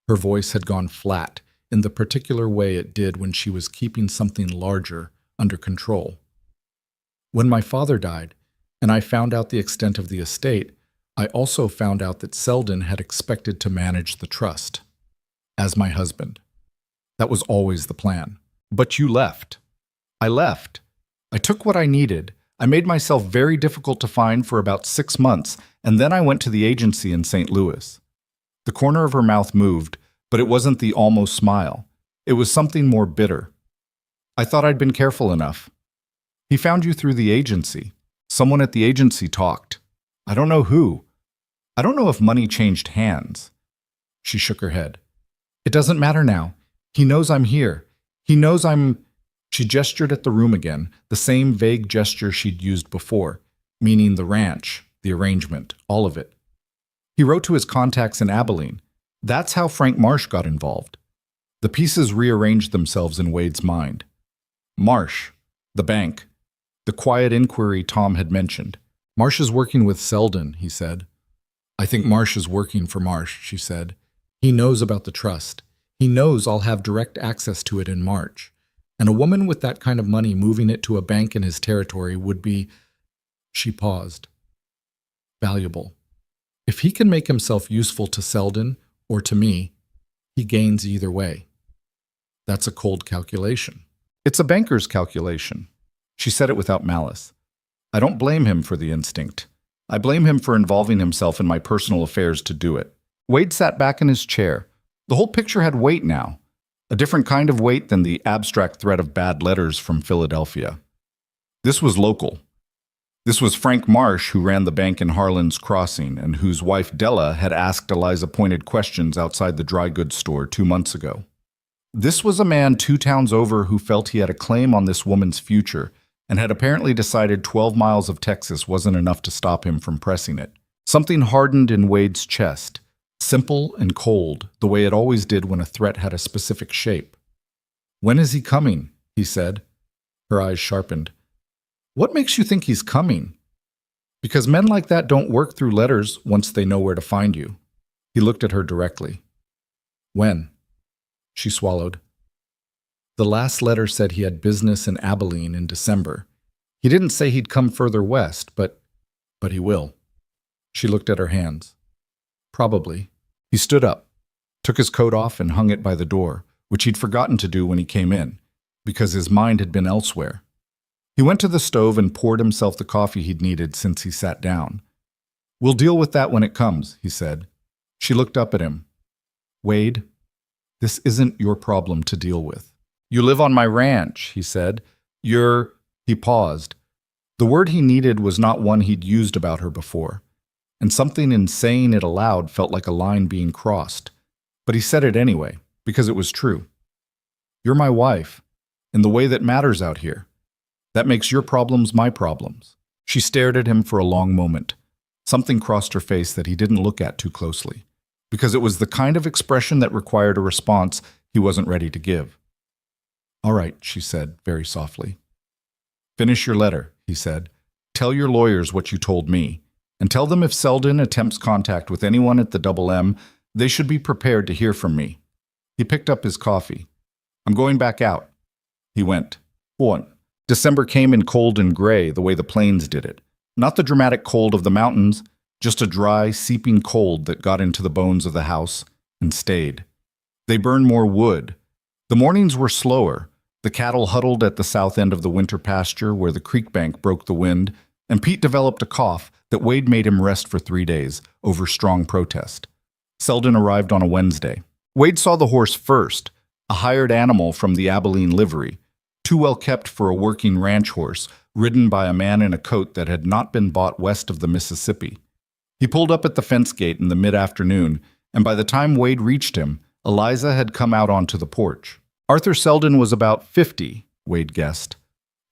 Her voice had gone flat in the particular way it did when she was keeping something larger under control. "When my father died, and I found out the extent of the estate, I also found out that Selden had expected to manage the trust. As my husband. That was always the plan. But you left. I left. I took what I needed. I made myself very difficult to find for about 6 months, and then I went to the agency in St. Louis." The corner of her mouth moved, but it wasn't the almost smile. It was something more bitter. "I thought I'd been careful enough. He found you through the agency. Someone at the agency talked. I don't know who. I don't know if money changed hands." She shook her head. "It doesn't matter now. He knows I'm here. He knows I'm—" She gestured at the room again, the same vague gesture she'd used before, meaning the ranch, the arrangement, all of it. "He wrote to his contacts in Abilene. That's how Frank Marsh got involved." The pieces rearranged themselves in Wade's mind. Marsh, the bank, the quiet inquiry Tom had mentioned. "Marsh is working with Selden," he said. "I think Marsh is working for Marsh," she said. "He knows about the trust. He knows I'll have direct access to it in March. And a woman with that kind of money moving it to a bank in his territory would be—" She paused. "Valuable. If he can make himself useful to Selden or to me, he gains either way. That's a cold calculation." "It's a banker's calculation." She said it without malice. "I don't blame him for the instinct. I blame him for involving himself in my personal affairs to do it." Wade sat back in his chair. The whole picture had weight now. A different kind of weight than the abstract threat of bad letters from Philadelphia. This was local. This was Frank Marsh, who ran the bank in Harlan's Crossing and whose wife Della had asked Eliza pointed questions outside the dry goods store 2 months ago. This was a man 2 towns over who felt he had a claim on this woman's future and had apparently decided 12 miles of Texas wasn't enough to stop him from pressing it. Something hardened in Wade's chest, simple and cold, the way it always did when a threat had a specific shape. "When is he coming?" he said. Her eyes sharpened. "What makes you think he's coming?" "Because men like that don't work through letters once they know where to find you." He looked at her directly. "When?" She swallowed. "The last letter said he had business in Abilene in December. He didn't say he'd come further west, but he will." She looked at her hands. "Probably." He stood up, took his coat off and hung it by the door, which he'd forgotten to do when he came in, because his mind had been elsewhere. He went to the stove and poured himself the coffee he'd needed since he sat down. "We'll deal with that when it comes," he said. She looked up at him. "Wade, this isn't your problem to deal with. You live on my ranch," he said. He paused. The word he needed was not one he'd used about her before, and something in saying it aloud felt like a line being crossed. But he said it anyway, because it was true. "You're my wife, in the way that matters out here. That makes your problems my problems." She stared at him for a long moment. Something crossed her face that he didn't look at too closely, because it was the kind of expression that required a response he wasn't ready to give. "All right," she said, very softly. "Finish your letter," he said. "Tell your lawyers what you told me, and tell them if Selden attempts contact with anyone at the Double M, they should be prepared to hear from me." He picked up his coffee. "I'm going back out." He went. 1. December came in cold and gray, the way the plains did it. Not the dramatic cold of the mountains, just a dry, seeping cold that got into the bones of the house and stayed. They burned more wood. The mornings were slower. The cattle huddled at the south end of the winter pasture where the creek bank broke the wind, and Pete developed a cough that Wade made him rest for 3 days over strong protest. Selden arrived on a Wednesday. Wade saw the horse first, a hired animal from the Abilene livery, too well kept for a working ranch horse, ridden by a man in a coat that had not been bought west of the Mississippi. He pulled up at the fence gate in the mid-afternoon, and by the time Wade reached him, Eliza had come out onto the porch. Arthur Selden was about 50, Wade guessed.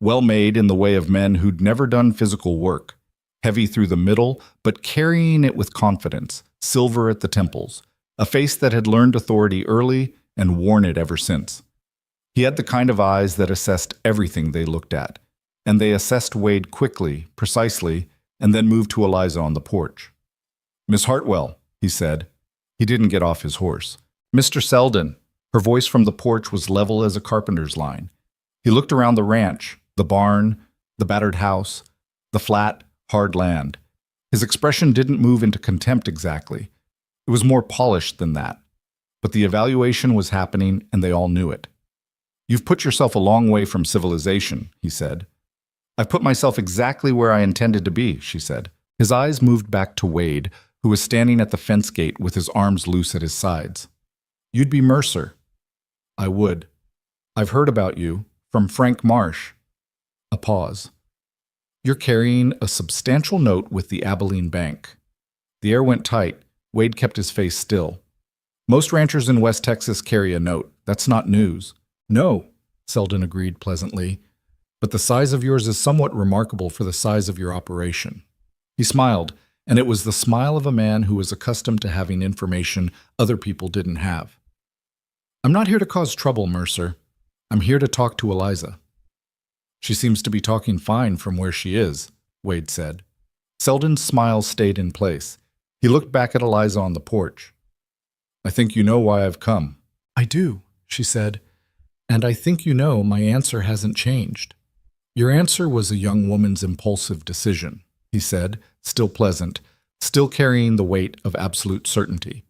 Well-made in the way of men who'd never done physical work, heavy through the middle, but carrying it with confidence, silver at the temples, a face that had learned authority early and worn it ever since. He had the kind of eyes that assessed everything they looked at, and they assessed Wade quickly, precisely, and then moved to Eliza on the porch. "Miss Hartwell," he said. He didn't get off his horse. "Mr. Selden." Her voice from the porch was level as a carpenter's line. He looked around the ranch, the barn, the battered house, the flat, hard land. His expression didn't move into contempt exactly. It was more polished than that. But the evaluation was happening, and they all knew it. "You've put yourself a long way from civilization," he said. "I've put myself exactly where I intended to be," she said. His eyes moved back to Wade, who was standing at the fence gate with his arms loose at his sides. "You'd be Mercer." "I would. I've heard about you, from Frank Marsh." A pause. "You're carrying a substantial note with the Abilene Bank." The air went tight. Wade kept his face still. "Most ranchers in West Texas carry a note. That's not news." "No," Selden agreed pleasantly, "but the size of yours is somewhat remarkable for the size of your operation." He smiled, and it was the smile of a man who was accustomed to having information other people didn't have. "I'm not here to cause trouble, Mercer. I'm here to talk to Eliza." "She seems to be talking fine from where she is," Wade said. Selden's smile stayed in place. He looked back at Eliza on the porch. "I think you know why I've come." "I do," she said. "And I think you know my answer hasn't changed." "Your answer was a young woman's impulsive decision," he said, still pleasant, still carrying the weight of absolute certainty.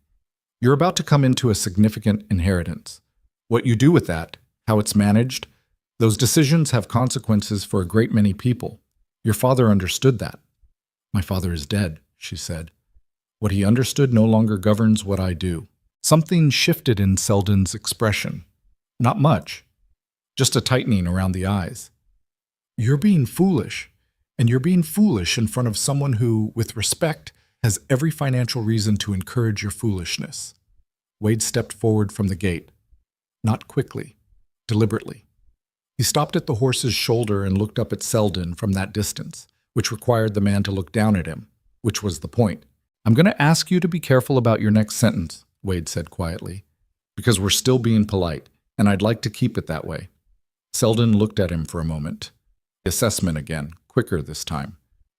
"You're about to come into a significant inheritance. What you do with that, how it's managed, those decisions have consequences for a great many people. Your father understood that." "My father is dead," she said. "What he understood no longer governs what I do." Something shifted in Selden's expression. Not much, just a tightening around the eyes. "You're being foolish, and you're being foolish in front of someone who, with respect, has every financial reason to encourage your foolishness." Wade stepped forward from the gate. Not quickly, deliberately. He stopped at the horse's shoulder and looked up at Selden from that distance, which required the man to look down at him, which was the point. "I'm going to ask you to be careful about your next sentence," Wade said quietly, "because we're still being polite, and I'd like to keep it that way." Selden looked at him for a moment. Assessment again, quicker this time,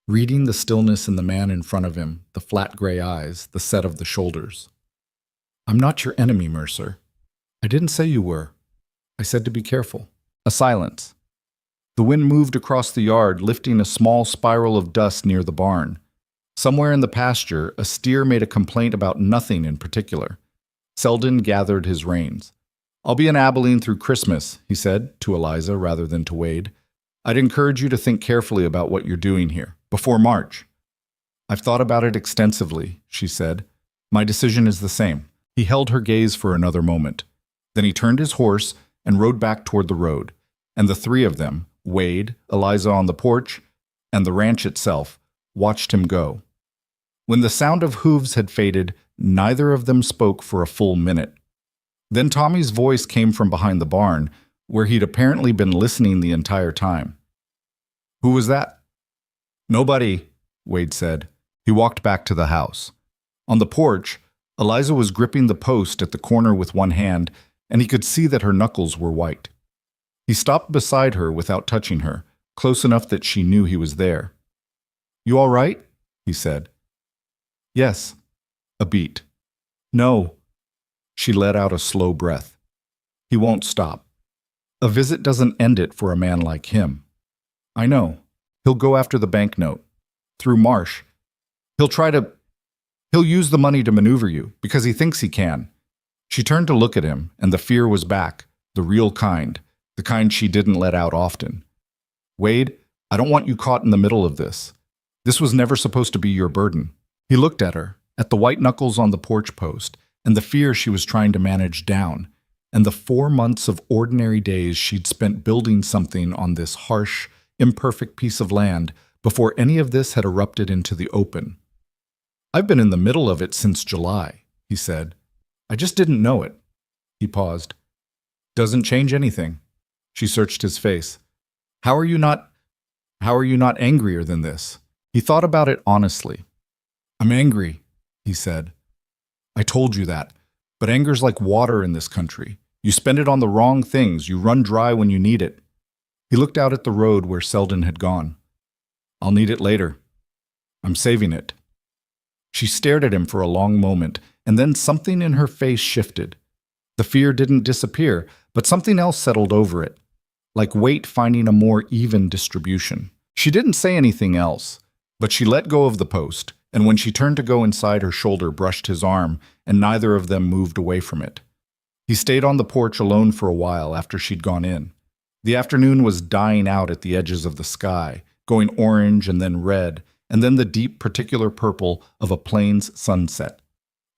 reading the stillness in the man in front of him, the flat gray eyes, the set of the shoulders. "I'm not your enemy, Mercer. I didn't say you were. I said to be careful." A silence. The wind moved across the yard, lifting a small spiral of dust near the barn. Somewhere in the pasture, a steer made a complaint about nothing in particular. Selden gathered his reins. "I'll be in Abilene through Christmas," he said, to Eliza rather than to Wade. "I'd encourage you to think carefully about what you're doing here, before March." "I've thought about it extensively," she said. "My decision is the same." He held her gaze for another moment. Then he turned his horse and rode back toward the road, and the three of them, Wade, Eliza on the porch, and the ranch itself, watched him go. When the sound of hooves had faded, neither of them spoke for a full minute. Then Tommy's voice came from behind the barn, where he'd apparently been listening the entire time. "Who was that?" "Nobody," Wade said. He walked back to the house. On the porch, Eliza was gripping the post at the corner with one hand, and he could see that her knuckles were white. He stopped beside her without touching her, close enough that she knew he was there. "You all right?" he said. "Yes." A beat. "No." She let out a slow breath. "He won't stop. A visit doesn't end it for a man like him." "I know. He'll go after the banknote. Through Marsh. He'll use the money to maneuver you, because he thinks he can." She turned to look at him, and the fear was back, the real kind, the kind she didn't let out often. "Wade, I don't want you caught in the middle of this. This was never supposed to be your burden." He looked at her, at the white knuckles on the porch post, and the fear she was trying to manage down, and the 4 months of ordinary days she'd spent building something on this harsh, imperfect piece of land before any of this had erupted into the open. "I've been in the middle of it since July," he said. "I just didn't know it." He paused. "Doesn't change anything." She searched his face. How are you not angrier than this?" He thought about it honestly. "I'm angry," he said. "I told you that. But anger's like water in this country. You spend it on the wrong things. You run dry when you need it." He looked out at the road where Selden had gone. "I'll need it later. I'm saving it." She stared at him for a long moment, and then something in her face shifted. The fear didn't disappear, but something else settled over it, like weight finding a more even distribution. She didn't say anything else, but she let go of the post, and when she turned to go inside, her shoulder brushed his arm, and neither of them moved away from it. He stayed on the porch alone for a while after she'd gone in. The afternoon was dying out at the edges of the sky, going orange and then red, and then the deep particular purple of a plains sunset.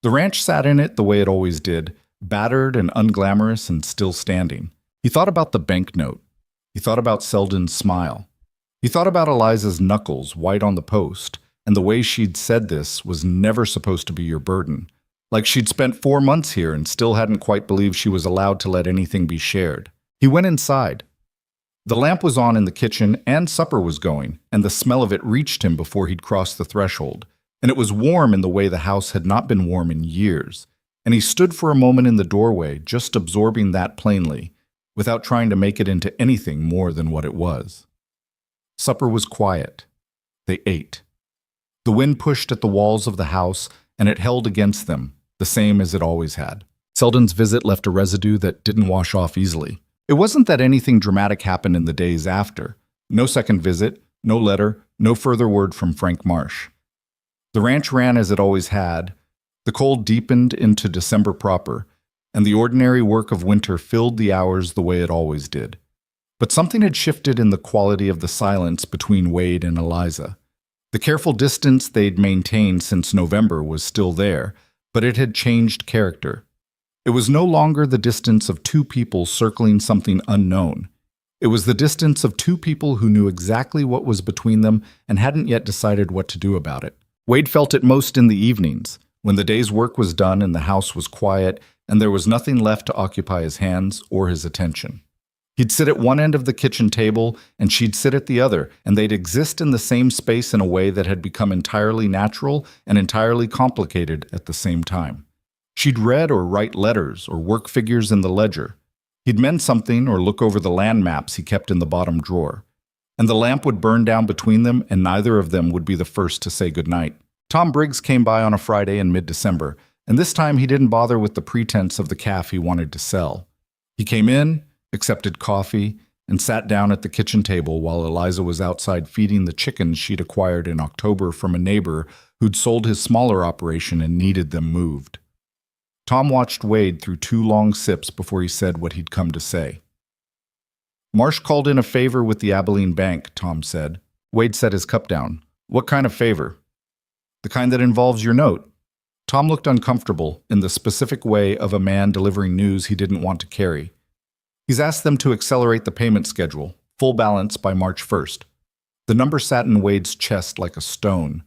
The ranch sat in it the way it always did, battered and unglamorous and still standing. He thought about the banknote. He thought about Selden's smile. He thought about Eliza's knuckles white on the post, and the way she'd said this was never supposed to be your burden. Like she'd spent 4 months here and still hadn't quite believed she was allowed to let anything be shared. He went inside. The lamp was on in the kitchen, and supper was going, and the smell of it reached him before he'd crossed the threshold. And it was warm in the way the house had not been warm in years. And he stood for a moment in the doorway, just absorbing that plainly, without trying to make it into anything more than what it was. Supper was quiet. They ate. The wind pushed at the walls of the house, and it held against them, the same as it always had. Selden's visit left a residue that didn't wash off easily. It wasn't that anything dramatic happened in the days after. No second visit, no letter, no further word from Frank Marsh. The ranch ran as it always had. The cold deepened into December proper, and the ordinary work of winter filled the hours the way it always did. But something had shifted in the quality of the silence between Wade and Eliza. The careful distance they'd maintained since November was still there, but it had changed character. It was no longer the distance of two people circling something unknown. It was the distance of two people who knew exactly what was between them and hadn't yet decided what to do about it. Wade felt it most in the evenings, when the day's work was done and the house was quiet and there was nothing left to occupy his hands or his attention. He'd sit at one end of the kitchen table, and she'd sit at the other, and they'd exist in the same space in a way that had become entirely natural and entirely complicated at the same time. She'd read or write letters or work figures in the ledger. He'd mend something or look over the land maps he kept in the bottom drawer. And the lamp would burn down between them, and neither of them would be the first to say goodnight. Tom Briggs came by on a Friday in mid-December, and this time he didn't bother with the pretense of the calf he wanted to sell. He came in, accepted coffee, and sat down at the kitchen table while Eliza was outside feeding the chickens she'd acquired in October from a neighbor who'd sold his smaller operation and needed them moved. Tom watched Wade through 2 long sips before he said what he'd come to say. "Marsh called in a favor with the Abilene Bank," Tom said. Wade set his cup down. "What kind of favor?" "The kind that involves your note." Tom looked uncomfortable in the specific way of a man delivering news he didn't want to carry. "He's asked them to accelerate the payment schedule, full balance by March 1st. The number sat in Wade's chest like a stone.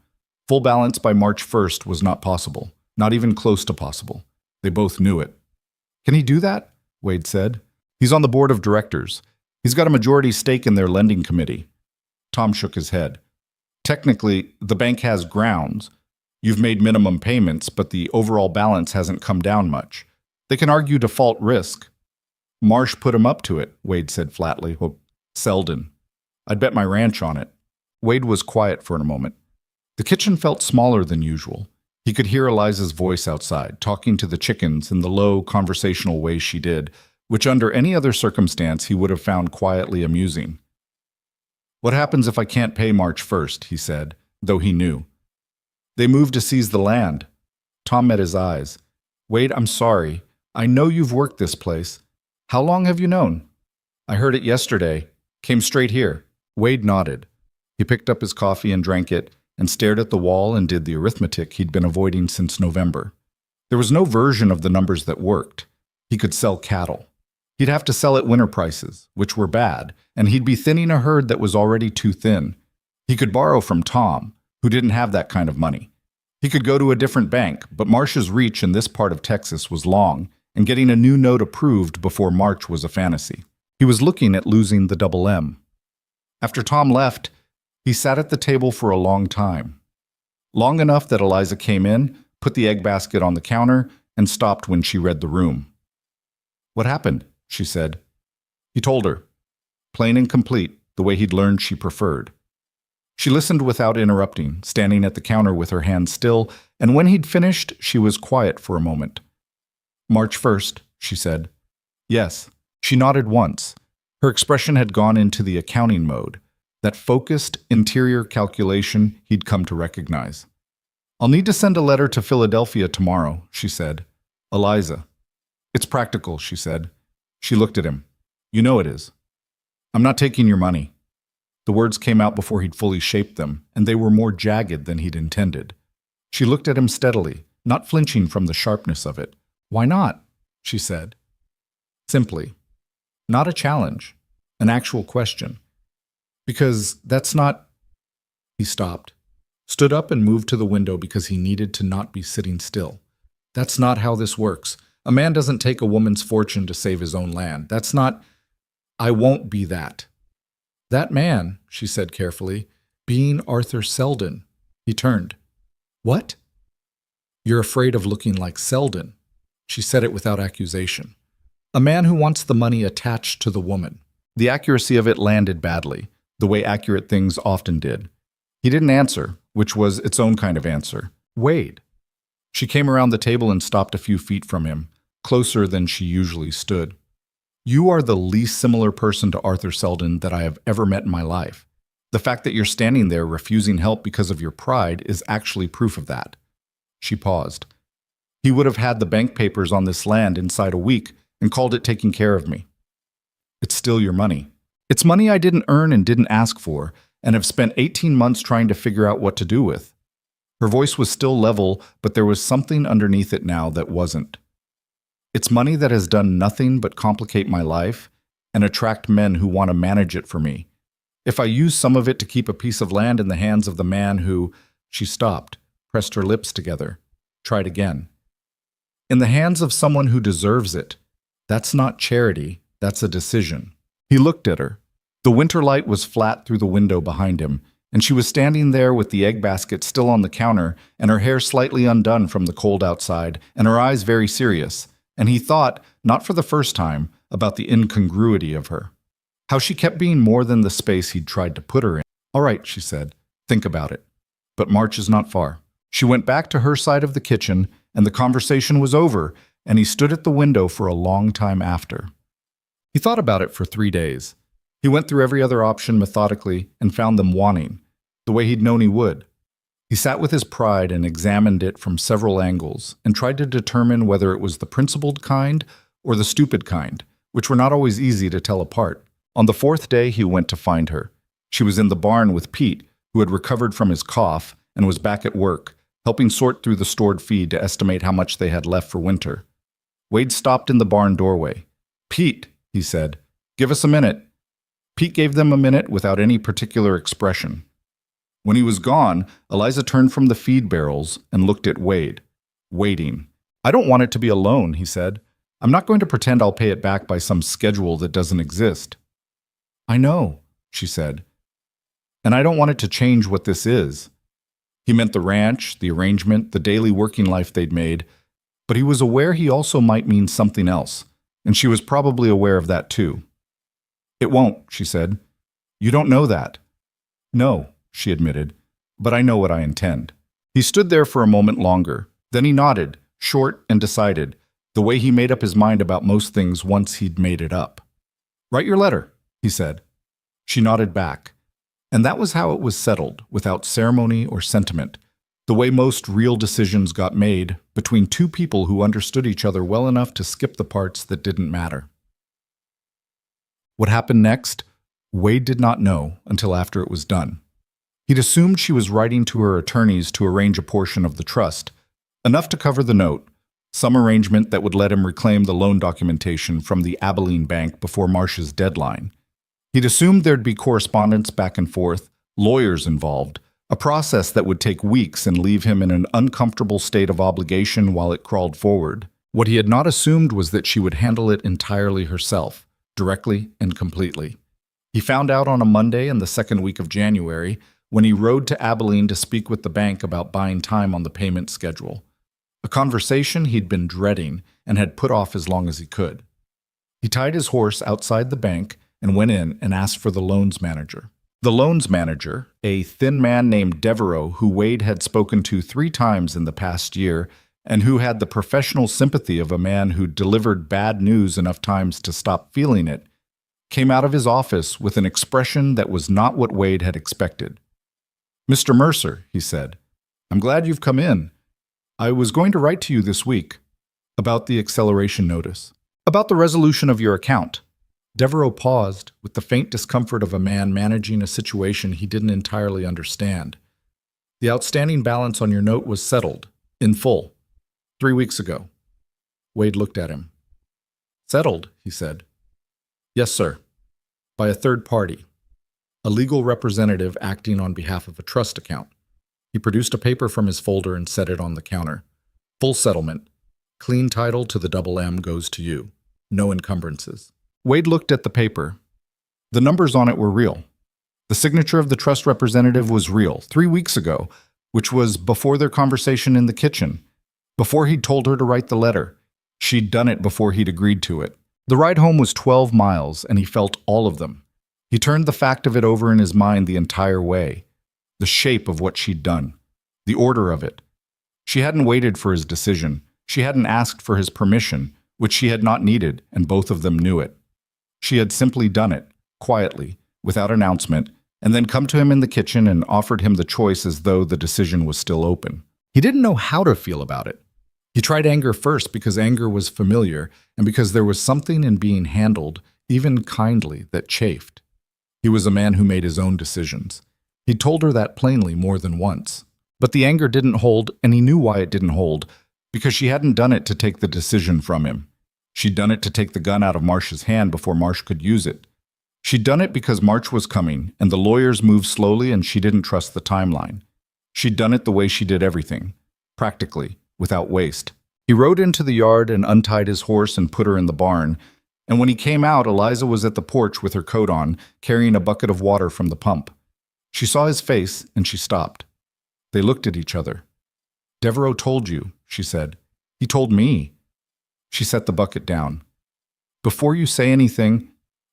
Full balance by March 1st was not possible, not even close to possible. They both knew it. "Can he do that?" Wade said. "He's on the board of directors. He's got a majority stake in their lending committee." Tom shook his head. "Technically, the bank has grounds. You've made minimum payments, but the overall balance hasn't come down much. They can argue default risk." "Marsh put him up to it," Wade said flatly. "Well, Selden. I'd bet my ranch on it." Wade was quiet for a moment. The kitchen felt smaller than usual. He could hear Eliza's voice outside, talking to the chickens in the low, conversational way she did, which under any other circumstance he would have found quietly amusing. "What happens if I can't pay March 1st, he said, though he knew. "They moved to seize the land." Tom met his eyes. "Wade, I'm sorry. I know you've worked this place. How long have you known?" "I heard it yesterday. Came straight here." Wade nodded. He picked up his coffee and drank it, and stared at the wall and did the arithmetic he'd been avoiding since November. There was no version of the numbers that worked. He could sell cattle. He'd have to sell at winter prices, which were bad, and he'd be thinning a herd that was already too thin. He could borrow from Tom, who didn't have that kind of money. He could go to a different bank, but Marsh's reach in this part of Texas was long, and getting a new note approved before March was a fantasy. He was looking at losing the double M. After Tom left, he sat at the table for a long time. Long enough that Eliza came in, put the egg basket on the counter, and stopped when she read the room. "What happened?" she said. He told her, plain and complete, the way he'd learned she preferred. She listened without interrupting, standing at the counter with her hands still, and when he'd finished, she was quiet for a moment. "March 1st, she said. "Yes." She nodded once. Her expression had gone into the accounting mode, that focused, interior calculation he'd come to recognize. "I'll need to send a letter to Philadelphia tomorrow," she said. "Eliza." "It's practical," she said. She looked at him. "You know it is." "I'm not taking your money." The words came out before he'd fully shaped them, and they were more jagged than he'd intended. She looked at him steadily, not flinching from the sharpness of it. "Why not?" she said. Simply. Not a challenge, an actual question. "Because that's not—" He stopped, stood up and moved to the window because he needed to not be sitting still. "That's not how this works. A man doesn't take a woman's fortune to save his own land. That's not— I won't be that." "That man," she said carefully, "being Arthur Selden." He turned. "What?" "You're afraid of looking like Selden." She said it without accusation. "A man who wants the money attached to the woman." The accuracy of it landed badly, the way accurate things often did. He didn't answer, which was its own kind of answer. "Wade." She came around the table and stopped a few feet from him, closer than she usually stood. "You are the least similar person to Arthur Selden that I have ever met in my life. The fact that you're standing there refusing help because of your pride is actually proof of that." She paused. "He would have had the bank papers on this land inside a week and called it taking care of me." "It's still your money." "It's money I didn't earn and didn't ask for, and have spent 18 months trying to figure out what to do with." Her voice was still level, but there was something underneath it now that wasn't. "It's money that has done nothing but complicate my life and attract men who want to manage it for me. If I use some of it to keep a piece of land in the hands of the man who—" She stopped, pressed her lips together, tried again. "In the hands of someone who deserves it. That's not charity, that's a decision." He looked at her. The winter light was flat through the window behind him, and she was standing there with the egg basket still on the counter and her hair slightly undone from the cold outside and her eyes very serious, and he thought, not for the first time, about the incongruity of her. How she kept being more than the space he'd tried to put her in. "All right," she said. "Think about it. But March is not far." She went back to her side of the kitchen, and the conversation was over, and he stood at the window for a long time after. He thought about it for 3 days. He went through every other option methodically and found them wanting, the way he'd known he would. He sat with his pride and examined it from several angles and tried to determine whether it was the principled kind or the stupid kind, which were not always easy to tell apart. On the 4th day, he went to find her. She was in the barn with Pete, who had recovered from his cough and was back at work, helping sort through the stored feed to estimate how much they had left for winter. Wade stopped in the barn doorway. "Pete," he said, "give us a minute." Pete gave them a minute without any particular expression. When he was gone, Eliza turned from the feed barrels and looked at Wade, waiting. "I don't want it to be a loan," he said. "I'm not going to pretend I'll pay it back by some schedule that doesn't exist." "I know," she said. "And I don't want it to change what this is." He meant the ranch, the arrangement, the daily working life they'd made, but he was aware he also might mean something else, and she was probably aware of that too. "It won't," she said. "You don't know that." "No," she admitted, "but I know what I intend." He stood there for a moment longer. Then he nodded, short and decided, the way he made up his mind about most things once he'd made it up. "Write your letter," he said. She nodded back. And that was how it was settled, without ceremony or sentiment, the way most real decisions got made between two people who understood each other well enough to skip the parts that didn't matter. What happened next, Wade did not know until after it was done. He'd assumed she was writing to her attorneys to arrange a portion of the trust, enough to cover the note, some arrangement that would let him reclaim the loan documentation from the Abilene bank before Marsh's deadline. He'd assumed there'd be correspondence back and forth, lawyers involved, a process that would take weeks and leave him in an uncomfortable state of obligation while it crawled forward. What he had not assumed was that she would handle it entirely herself, directly and completely. He found out on a Monday in the second week of January when he rode to Abilene to speak with the bank about buying time on the payment schedule, a conversation he'd been dreading and had put off as long as he could. He tied his horse outside the bank and went in and asked for the loans manager. The loans manager, a thin man named Devereaux who Wade had spoken to 3 times in the past year and who had the professional sympathy of a man who delivered bad news enough times to stop feeling it, came out of his office with an expression that was not what Wade had expected. "Mr. Mercer," he said, "I'm glad you've come in. I was going to write to you this week about the acceleration notice, about the resolution of your account." Devereaux paused with the faint discomfort of a man managing a situation he didn't entirely understand. "The outstanding balance on your note was settled, in full, 3 weeks ago." Wade looked at him. "Settled," he said. "Yes, sir. By a third party, a legal representative acting on behalf of a trust account." He produced a paper from his folder and set it on the counter. "Full settlement. Clean title to the double M goes to you. No encumbrances." Wade looked at the paper. The numbers on it were real. The signature of the trust representative was real, 3 weeks ago, which was before their conversation in the kitchen, before he'd told her to write the letter. She'd done it before he'd agreed to it. The ride home was 12 miles, and he felt all of them. He turned the fact of it over in his mind the entire way. The shape of what she'd done. The order of it. She hadn't waited for his decision. She hadn't asked for his permission, which she had not needed, and both of them knew it. She had simply done it, quietly, without announcement, and then come to him in the kitchen and offered him the choice as though the decision was still open. He didn't know how to feel about it. He tried anger first because anger was familiar and because there was something in being handled, even kindly, that chafed. He was a man who made his own decisions. He'd told her that plainly more than once. But the anger didn't hold, and he knew why it didn't hold, because she hadn't done it to take the decision from him. She'd done it to take the gun out of Marsh's hand before Marsh could use it. She'd done it because March was coming, and the lawyers moved slowly and she didn't trust the timeline. She'd done it the way she did everything, practically, without waste. He rode into the yard and untied his horse and put her in the barn, And when he came out, Eliza was at the porch with her coat on, carrying a bucket of water from the pump. She saw his face, and she stopped. They looked at each other. "Devereaux told you," she said. "He told me." She set the bucket down. "Before you say anything,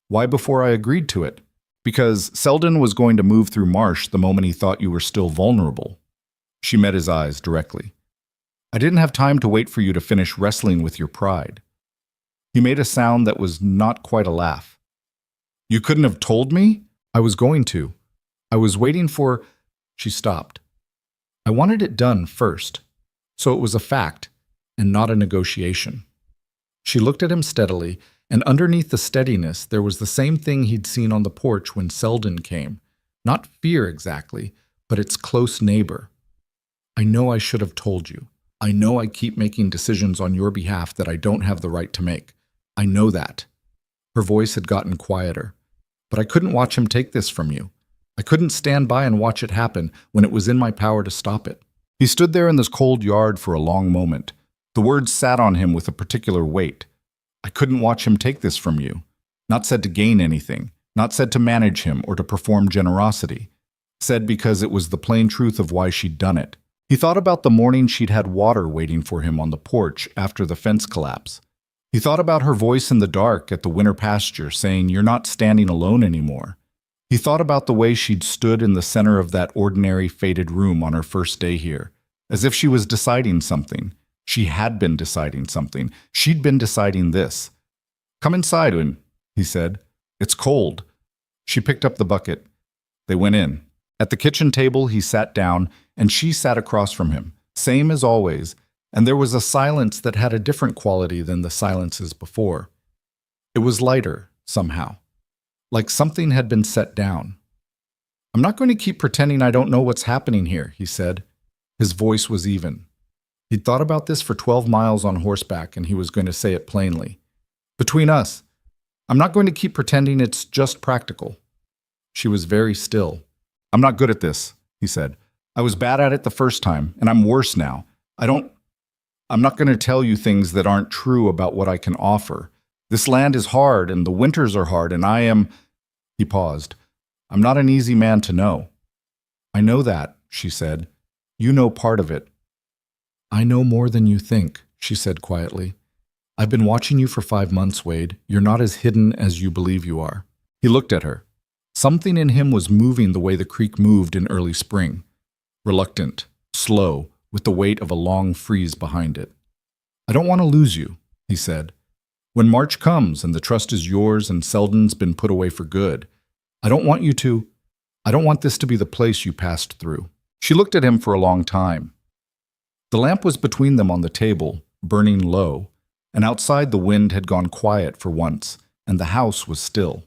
why before I agreed to it?" "Because Selden was going to move through Marsh the moment he thought you were still vulnerable." She met his eyes directly. "I didn't have time to wait for you to finish wrestling with your pride." He made a sound that was not quite a laugh. "You couldn't have told me?" "I was going to. I was waiting for—" She stopped. "I wanted it done first, so it was a fact and not a negotiation." She looked at him steadily, and underneath the steadiness there was the same thing he'd seen on the porch when Selden came. Not fear exactly, but its close neighbor. "I know I should have told you. I know I keep making decisions on your behalf that I don't have the right to make. I know that." Her voice had gotten quieter. "But I couldn't watch him take this from you. I couldn't stand by and watch it happen when it was in my power to stop it." He stood there in this cold yard for a long moment. The words sat on him with a particular weight. "I couldn't watch him take this from you." Not said to gain anything, not said to manage him or to perform generosity. Said because it was the plain truth of why she'd done it. He thought about the morning she'd had water waiting for him on the porch after the fence collapse. He thought about her voice in the dark at the winter pasture saying, "You're not standing alone anymore." He thought about the way she'd stood in the center of that ordinary, faded room on her first day here, as if she was deciding something. She had been deciding something. She'd been deciding this. "Come inside, Win," he said. "It's cold." She picked up the bucket. They went in. At the kitchen table, he sat down, and she sat across from him, same as always, and there was a silence that had a different quality than the silences before. It was lighter, somehow, like something had been set down. "I'm not going to keep pretending I don't know what's happening here," he said. His voice was even. He'd thought about this for 12 miles on horseback, and he was going to say it plainly. "Between us, I'm not going to keep pretending it's just practical." She was very still. "I'm not good at this," he said. "I was bad at it the first time, and I'm worse now. I'm not going to tell you things that aren't true about what I can offer. This land is hard, and the winters are hard, and I am—" He paused. "I'm not an easy man to know." "I know that," she said. "You know part of it." "I know more than you think," she said quietly. "I've been watching you for 5 months, Wade. You're not as hidden as you believe you are." He looked at her. Something in him was moving the way the creek moved in early spring. Reluctant, slow, with the weight of a long freeze behind it. "I don't want to lose you," he said. "When March comes and the trust is yours and Selden's been put away for good, I don't want this to be the place you passed through." She looked at him for a long time. The lamp was between them on the table, burning low, and outside the wind had gone quiet for once, and the house was still.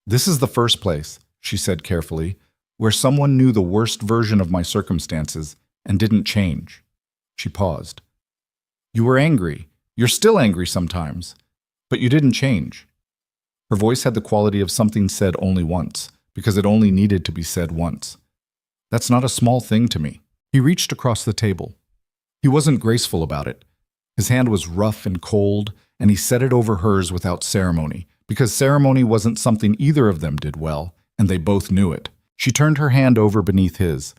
"This is the first place," she said carefully, "where someone knew the worst version of my circumstances and didn't change." She paused. "You were angry. You're still angry sometimes. But you didn't change." Her voice had the quality of something said only once, because it only needed to be said once. "That's not a small thing to me." He reached across the table. He wasn't graceful about it. His hand was rough and cold, and he set it over hers without ceremony, because ceremony wasn't something either of them did well, and they both knew it. She turned her hand over beneath his,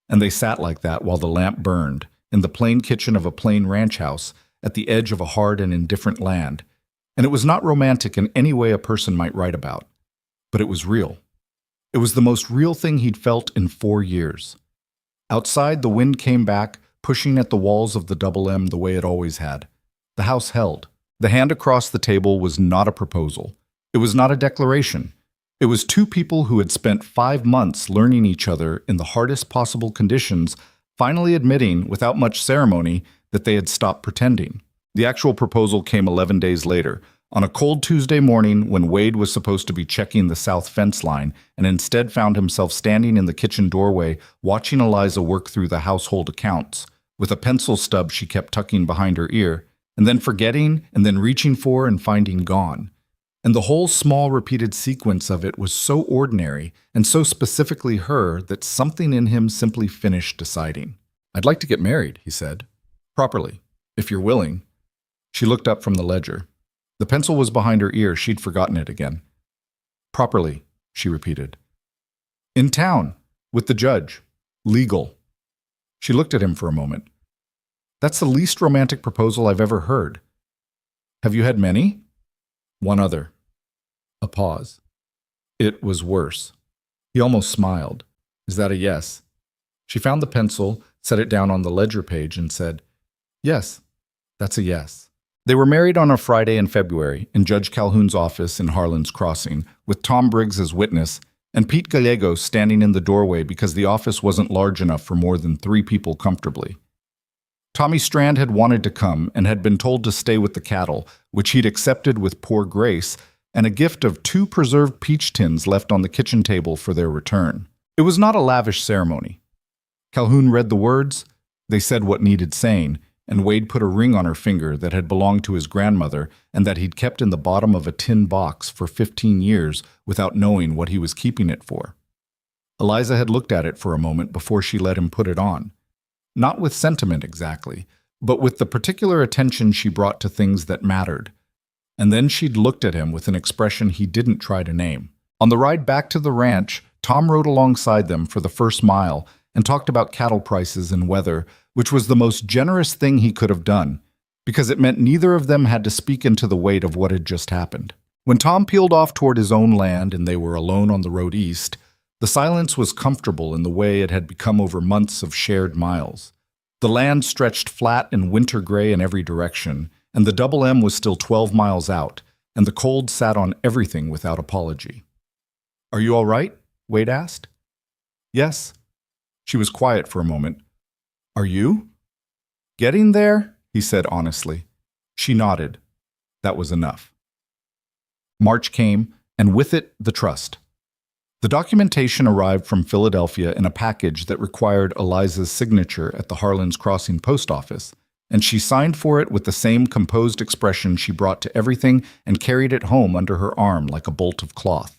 and they sat like that while the lamp burned, in the plain kitchen of a plain ranch house, at the edge of a hard and indifferent land. And it was not romantic in any way a person might write about, but it was real. It was the most real thing he'd felt in 4 years. Outside, the wind came back, pushing at the walls of the double M the way it always had. The house held. The hand across the table was not a proposal. It was not a declaration. It was 2 people who had spent 5 months learning each other in the hardest possible conditions, finally admitting, without much ceremony, that they had stopped pretending. The actual proposal came 11 days later, on a cold Tuesday morning when Wade was supposed to be checking the south fence line and instead found himself standing in the kitchen doorway watching Eliza work through the household accounts, with a pencil stub she kept tucking behind her ear, and then forgetting, and then reaching for and finding gone. And the whole small repeated sequence of it was so ordinary and so specifically her that something in him simply finished deciding. "I'd like to get married," he said. "Properly, if you're willing." She looked up from the ledger. The pencil was behind her ear. She'd forgotten it again. Properly, she repeated. In town, with the judge. Legal. She looked at him for a moment. That's the least romantic proposal I've ever heard. Have you had many? One other. A pause. It was worse. He almost smiled. Is that a yes? She found the pencil, set it down on the ledger page, and said, Yes, that's a yes. They were married on a Friday in February in Judge Calhoun's office in Harlan's Crossing, with Tom Briggs as witness, and Pete Gallegos standing in the doorway because the office wasn't large enough for more than 3 people comfortably. Tommy Strand had wanted to come and had been told to stay with the cattle, which he'd accepted with poor grace, and a gift of 2 preserved peach tins left on the kitchen table for their return. It was not a lavish ceremony. Calhoun read the words, they said what needed saying, and Wade put a ring on her finger that had belonged to his grandmother and that he'd kept in the bottom of a tin box for 15 years without knowing what he was keeping it for. Eliza had looked at it for a moment before she let him put it on. Not with sentiment exactly, but with the particular attention she brought to things that mattered. And then she'd looked at him with an expression he didn't try to name. On the ride back to the ranch, Tom rode alongside them for the first mile and talked about cattle prices and weather, which was the most generous thing he could have done, because it meant neither of them had to speak into the weight of what had just happened. When Tom peeled off toward his own land and they were alone on the road east, the silence was comfortable in the way it had become over months of shared miles. The land stretched flat and winter gray in every direction, and the Double M was still 12 miles out, and the cold sat on everything without apology. Are you all right? Wade asked. Yes. She was quiet for a moment. Are you? Getting there? He said honestly. She nodded. That was enough. March came, and with it, the trust. The documentation arrived from Philadelphia in a package that required Eliza's signature at the Harlan's Crossing post office, and she signed for it with the same composed expression she brought to everything and carried it home under her arm like a bolt of cloth.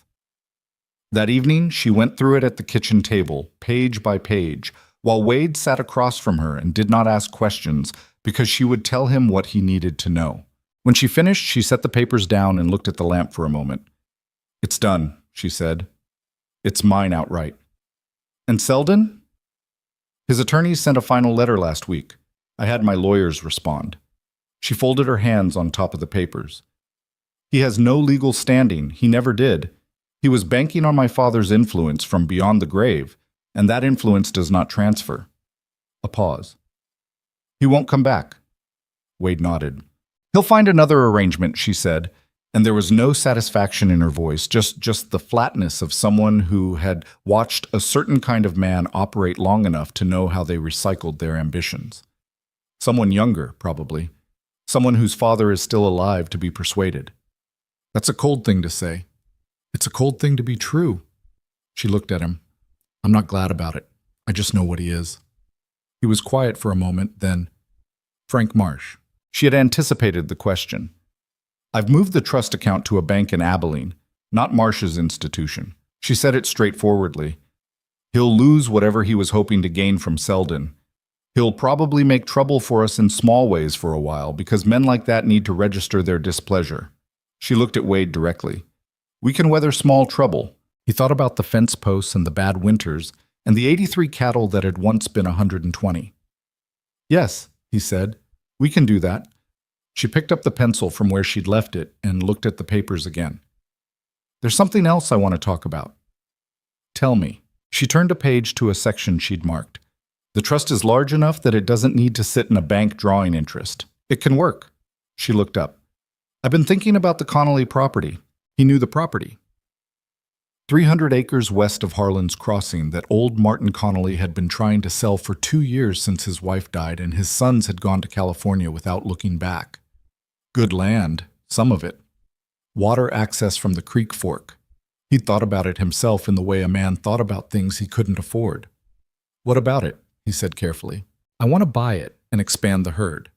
That evening, she went through it at the kitchen table, page by page, while Wade sat across from her and did not ask questions because she would tell him what he needed to know. When she finished, she set the papers down and looked at the lamp for a moment. It's done, she said. It's mine outright. And Selden? His attorneys sent a final letter last week. I had my lawyers respond. She folded her hands on top of the papers. He has no legal standing. He never did. He was banking on my father's influence from beyond the grave, and that influence does not transfer. A pause. He won't come back. Wade nodded. He'll find another arrangement, she said, and there was no satisfaction in her voice, just the flatness of someone who had watched a certain kind of man operate long enough to know how they recycled their ambitions. Someone younger, probably. Someone whose father is still alive to be persuaded. That's a cold thing to say. It's a cold thing to be true. She looked at him. I'm not glad about it. I just know what he is. He was quiet for a moment, then, Frank Marsh. She had anticipated the question. I've moved the trust account to a bank in Abilene, not Marsh's institution. She said it straightforwardly. He'll lose whatever he was hoping to gain from Selden. He'll probably make trouble for us in small ways for a while, because men like that need to register their displeasure. She looked at Wade directly. We can weather small trouble. He thought about the fence posts and the bad winters, and the 83 cattle that had once been 120. Yes, he said, we can do that. She picked up the pencil from where she'd left it and looked at the papers again. There's something else I want to talk about. Tell me. She turned a page to a section she'd marked. The trust is large enough that it doesn't need to sit in a bank drawing interest. It can work. She looked up. I've been thinking about the Connolly property. He knew the property. 300 acres west of Harlan's Crossing that old Martin Connolly had been trying to sell for 2 years since his wife died and his sons had gone to California without looking back. Good land, some of it. Water access from the creek fork. He'd thought about it himself in the way a man thought about things he couldn't afford. What about it? He said carefully. I want to buy it and expand the herd.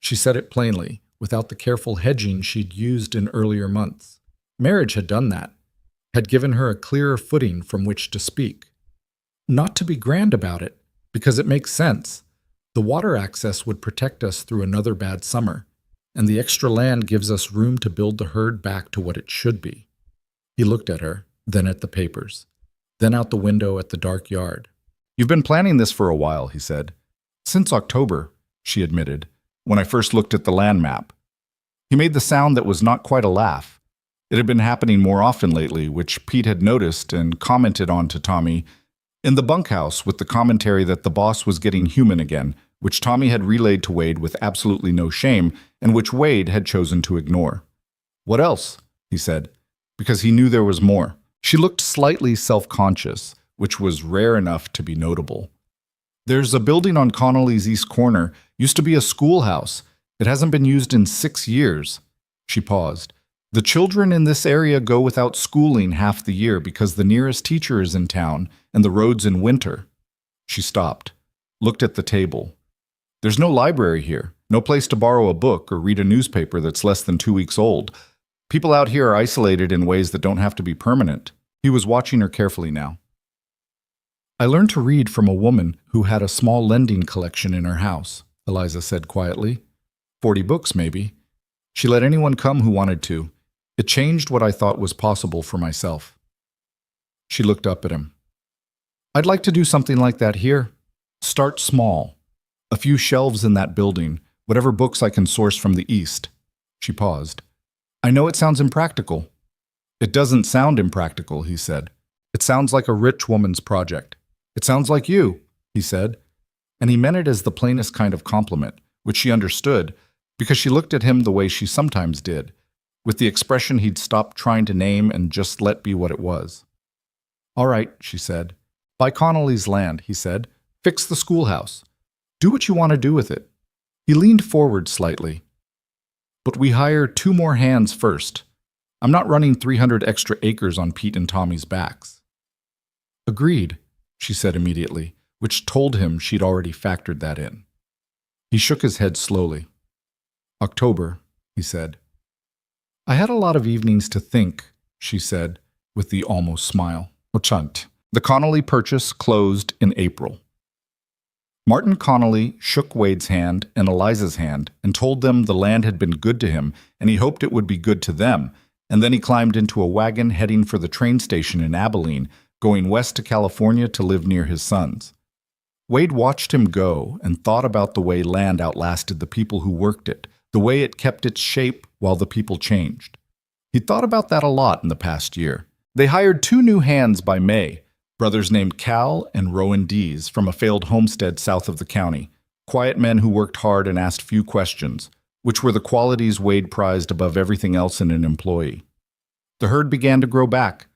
She said it plainly, without the careful hedging she'd used in earlier months. Marriage had done that, had given her a clearer footing from which to speak. Not to be grand about it, because it makes sense. The water access would protect us through another bad summer. and the extra land gives us room to build the herd back to what it should be." He looked at her, then at the papers, then out the window at the dark yard. "You've been planning this for a while," he said. "Since October," she admitted, "when I first looked at the land map." He made the sound that was not quite a laugh. It had been happening more often lately, which Pete had noticed and commented on to Tommy in the bunkhouse, with the commentary that the boss was getting human again, which Tommy had relayed to Wade with absolutely no shame, and which Wade had chosen to ignore. "What else?" he said, because he knew there was more. She looked slightly self-conscious, which was rare enough to be notable. "There's a building on Connolly's east corner. Used to be a schoolhouse. It hasn't been used in 6 years. She paused. "The children in this area go without schooling half the year because the nearest teacher is in town and the road's in winter." She stopped, looked at the table. "There's no library here, no place to borrow a book or read a newspaper that's less than 2 weeks old. People out here are isolated in ways that don't have to be permanent." He was watching her carefully now. "I learned to read from a woman who had a small lending collection in her house," Eliza said quietly. 40 books, maybe. She let anyone come who wanted to. It changed what I thought was possible for myself." She looked up at him. "I'd like to do something like that here. Start small. A few shelves in that building, whatever books I can source from the east." She paused. "I know it sounds impractical." "It doesn't sound impractical," he said. "It sounds like a rich woman's project." "It sounds like you," he said. And he meant it as the plainest kind of compliment, which she understood, because she looked at him the way she sometimes did, with the expression he'd stopped trying to name and just let be what it was. "All right," she said. "Buy Connolly's land," he said. "Fix the schoolhouse. Do what you want to do with it." He leaned forward slightly. "But we hire 2 more hands first. I'm not running 300 extra acres on Pete and Tommy's backs." "Agreed," she said immediately, which told him she'd already factored that in. He shook his head slowly. "October," he said. "I had a lot of evenings to think," she said, with the almost smile. "Ochant." The Connolly purchase closed in April. Martin Connolly shook Wade's hand and Eliza's hand and told them the land had been good to him and he hoped it would be good to them, and then he climbed into a wagon heading for the train station in Abilene, going west to California to live near his sons. Wade watched him go and thought about the way land outlasted the people who worked it, the way it kept its shape while the people changed. He thought about that a lot in the past year. They hired 2 new hands by May, brothers named Cal and Rowan Dees from a failed homestead south of the county, quiet men who worked hard and asked few questions, which were the qualities Wade prized above everything else in an employee. The herd began to grow back.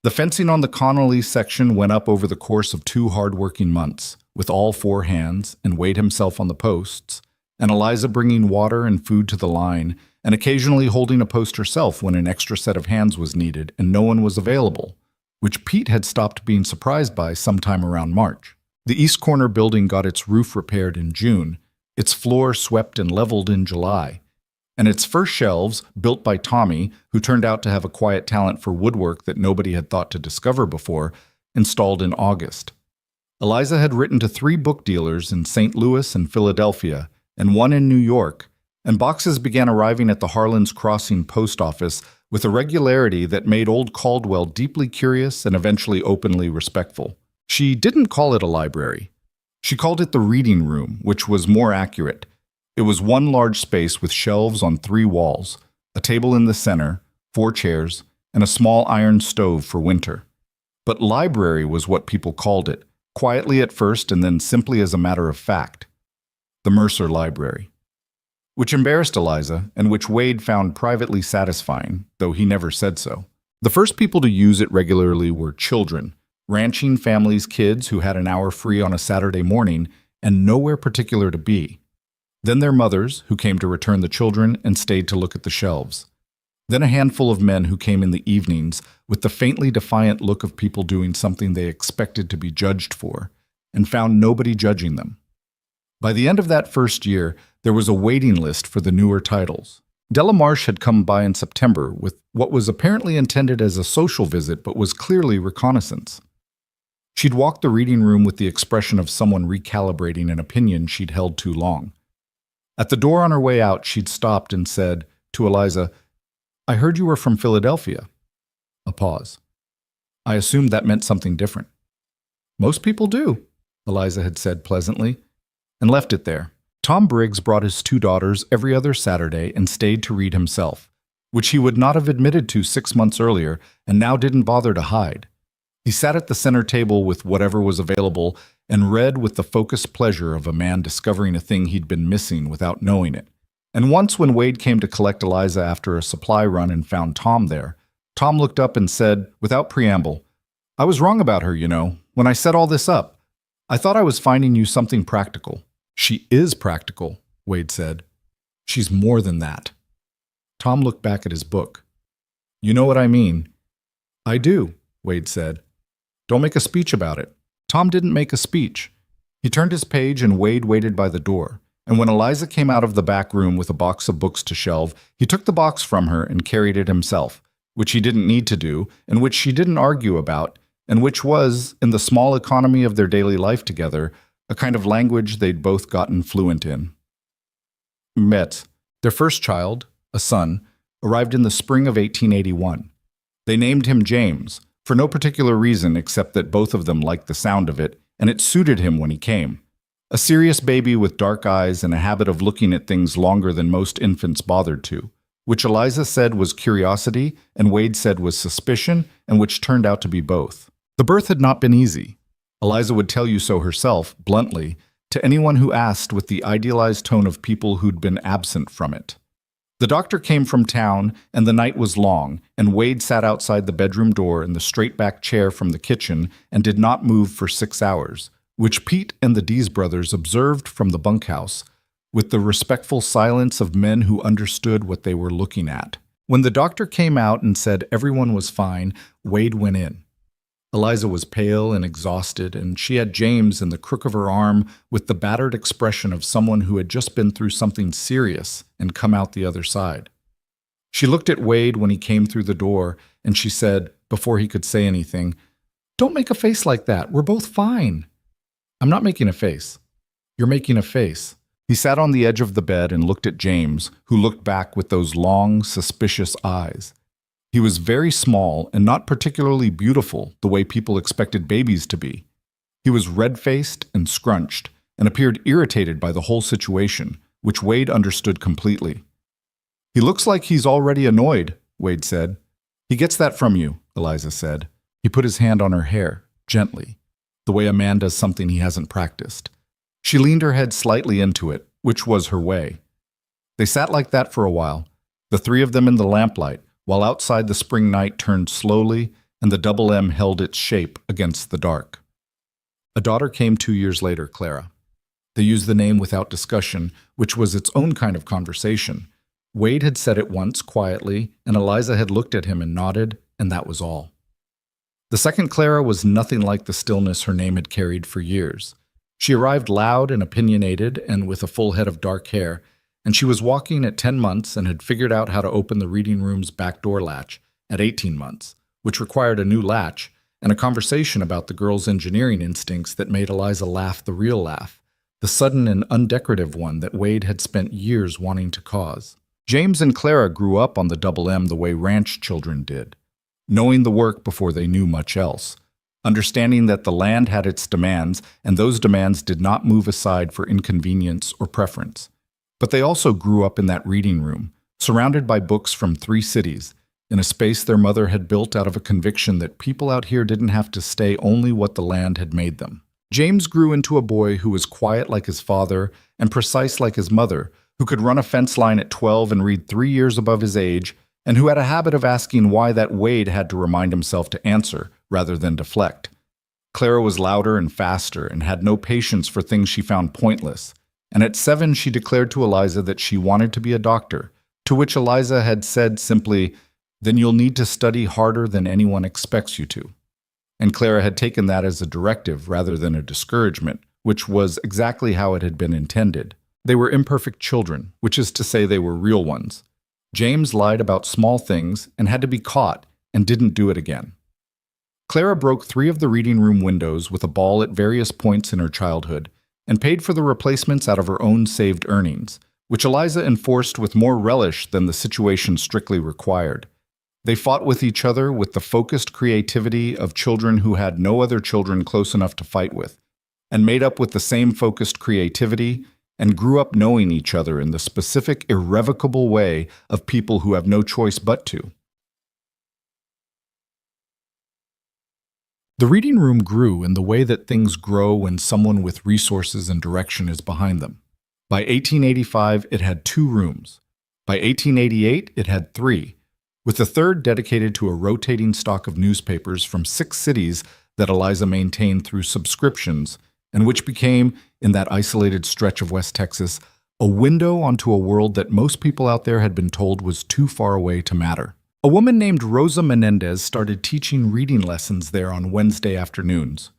The fencing on the Connolly section went up over the course of 2 hard-working months, with all 4 hands and Wade himself on the posts, and Eliza bringing water and food to the line, and occasionally holding a post herself when an extra set of hands was needed and no one was available, which Pete had stopped being surprised by sometime around March. The East Corner building got its roof repaired in June, its floor swept and leveled in July, and its first shelves, built by Tommy, who turned out to have a quiet talent for woodwork that nobody had thought to discover before, installed in August. Eliza had written to 3 book dealers in St. Louis and Philadelphia, and 1 in New York, and boxes began arriving at the Harlan's Crossing post office with a regularity that made old Caldwell deeply curious and eventually openly respectful. She didn't call it a library. She called it the reading room, which was more accurate. It was 1 large space with shelves on 3 walls, a table in the center, 4 chairs, and a small iron stove for winter. But library was what people called it, quietly at first and then simply as a matter of fact. The Mercer Library. Which embarrassed Eliza, and which Wade found privately satisfying, though he never said so. The first people to use it regularly were children, ranching families' kids who had an hour free on a Saturday morning and nowhere particular to be. Then their mothers, who came to return the children and stayed to look at the shelves. Then a handful of men who came in the evenings with the faintly defiant look of people doing something they expected to be judged for, and found nobody judging them. By the end of that first year, there was a waiting list for the newer titles. Della Marsh had come by in September with what was apparently intended as a social visit but was clearly reconnaissance. She'd walked the reading room with the expression of someone recalibrating an opinion she'd held too long. At the door on her way out, she'd stopped and said to Eliza, "I heard you were from Philadelphia." A pause. I assumed that meant something different. "Most people do," Eliza had said pleasantly, and left it there. Tom Briggs brought his 2 daughters every other Saturday and stayed to read himself, which he would not have admitted to 6 months earlier and now didn't bother to hide. He sat at the center table with whatever was available and read with the focused pleasure of a man discovering a thing he'd been missing without knowing it. And once when Wade came to collect Eliza after a supply run and found Tom there, Tom looked up and said, without preamble, "I was wrong about her, you know, when I set all this up. I thought I was finding you something practical." "She is practical," Wade said. "She's more than that." Tom looked back at his book. "You know what I mean." "I do," Wade said. "Don't make a speech about it." Tom didn't make a speech. He turned his page and Wade waited by the door. And when Eliza came out of the back room with a box of books to shelve, he took the box from her and carried it himself, which he didn't need to do, and which she didn't argue about, and which was, in the small economy of their daily life together, a kind of language they'd both gotten fluent in. Met. Their first child, a son, arrived in the spring of 1881. They named him James, for no particular reason except that both of them liked the sound of it, and it suited him when he came. A serious baby with dark eyes and a habit of looking at things longer than most infants bothered to, which Eliza said was curiosity and Wade said was suspicion, and which turned out to be both. The birth had not been easy. Eliza would tell you so herself, bluntly, to anyone who asked with the idealized tone of people who'd been absent from it. The doctor came from town, and the night was long, and Wade sat outside the bedroom door in the straight-back chair from the kitchen and did not move for 6 hours, which Pete and the Dees brothers observed from the bunkhouse, with the respectful silence of men who understood what they were looking at. When the doctor came out and said everyone was fine, Wade went in. Eliza was pale and exhausted, and she had James in the crook of her arm with the battered expression of someone who had just been through something serious and come out the other side. She looked at Wade when he came through the door, and she said, before he could say anything, "Don't make a face like that. We're both fine." "I'm not making a face." "You're making a face." He sat on the edge of the bed and looked at James, who looked back with those long, suspicious eyes. He was very small and not particularly beautiful the way people expected babies to be. He was red-faced and scrunched and appeared irritated by the whole situation, which Wade understood completely. "He looks like he's already annoyed," Wade said. "He gets that from you," Eliza said. He put his hand on her hair, gently, the way a man does something he hasn't practiced. She leaned her head slightly into it, which was her way. They sat like that for a while, the 3 of them in the lamplight, while outside the spring night turned slowly and the double M held its shape against the dark. A daughter came 2 years later, Clara. They used the name without discussion, which was its own kind of conversation. Wade had said it once, quietly, and Eliza had looked at him and nodded, and that was all. The second Clara was nothing like the stillness her name had carried for years. She arrived loud and opinionated and with a full head of dark hair, and she was walking at 10 months and had figured out how to open the reading room's back door latch at 18 months, which required a new latch and a conversation about the girl's engineering instincts that made Eliza laugh the real laugh, the sudden and undecorative one that Wade had spent years wanting to cause. James and Clara grew up on the double M the way ranch children did, knowing the work before they knew much else, understanding that the land had its demands and those demands did not move aside for inconvenience or preference. But they also grew up in that reading room, surrounded by books from 3 cities, in a space their mother had built out of a conviction that people out here didn't have to stay only what the land had made them. James grew into a boy who was quiet like his father and precise like his mother, who could run a fence line at 12 and read 3 years above his age, and who had a habit of asking why that Wade had to remind himself to answer rather than deflect. Clara was louder and faster and had no patience for things she found pointless. And at 7 she declared to Eliza that she wanted to be a doctor, to which Eliza had said simply, "Then you'll need to study harder than anyone expects you to." And Clara had taken that as a directive rather than a discouragement, which was exactly how it had been intended. They were imperfect children, which is to say they were real ones. James lied about small things and had to be caught and didn't do it again. Clara broke 3 of the reading room windows with a ball at various points in her childhood, and paid for the replacements out of her own saved earnings, which Eliza enforced with more relish than the situation strictly required. They fought with each other with the focused creativity of children who had no other children close enough to fight with, and made up with the same focused creativity and grew up knowing each other in the specific, irrevocable way of people who have no choice but to. The reading room grew in the way that things grow when someone with resources and direction is behind them. By 1885, it had 2 rooms. By 1888, it had 3, with a third dedicated to a rotating stock of newspapers from 6 cities that Eliza maintained through subscriptions, and which became, in that isolated stretch of West Texas, a window onto a world that most people out there had been told was too far away to matter. A woman named Rosa Menendez started teaching reading lessons there on Wednesday afternoons,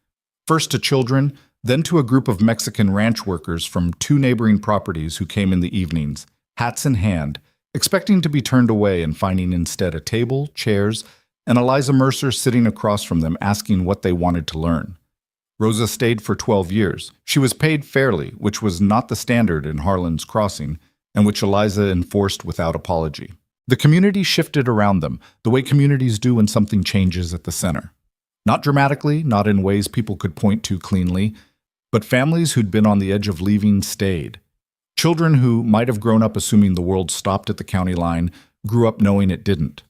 first to children, then to a group of Mexican ranch workers from 2 neighboring properties who came in the evenings, hats in hand, expecting to be turned away and finding instead a table, chairs, and Eliza Mercer sitting across from them asking what they wanted to learn. Rosa stayed for 12 years. She was paid fairly, which was not the standard in Harlan's Crossing, and which Eliza enforced without apology. The community shifted around them, the way communities do when something changes at the center. Not dramatically, not in ways people could point to cleanly, but families who'd been on the edge of leaving stayed. Children who might have grown up assuming the world stopped at the county line grew up knowing it didn't.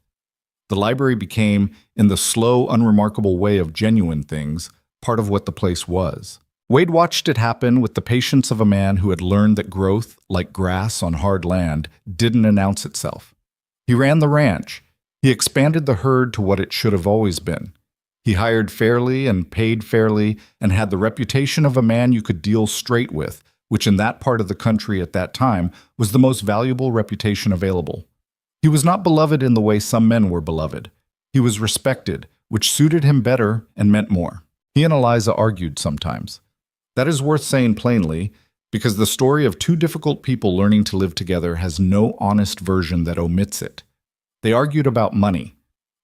The library became, in the slow, unremarkable way of genuine things, part of what the place was. Wade watched it happen with the patience of a man who had learned that growth, like grass on hard land, didn't announce itself. He ran the ranch. He expanded the herd to what it should have always been. He hired fairly and paid fairly and had the reputation of a man you could deal straight with, which in that part of the country at that time was the most valuable reputation available. He was not beloved in the way some men were beloved. He was respected, which suited him better and meant more. He and Eliza argued sometimes. That is worth saying plainly, because the story of 2 difficult people learning to live together has no honest version that omits it. They argued about money,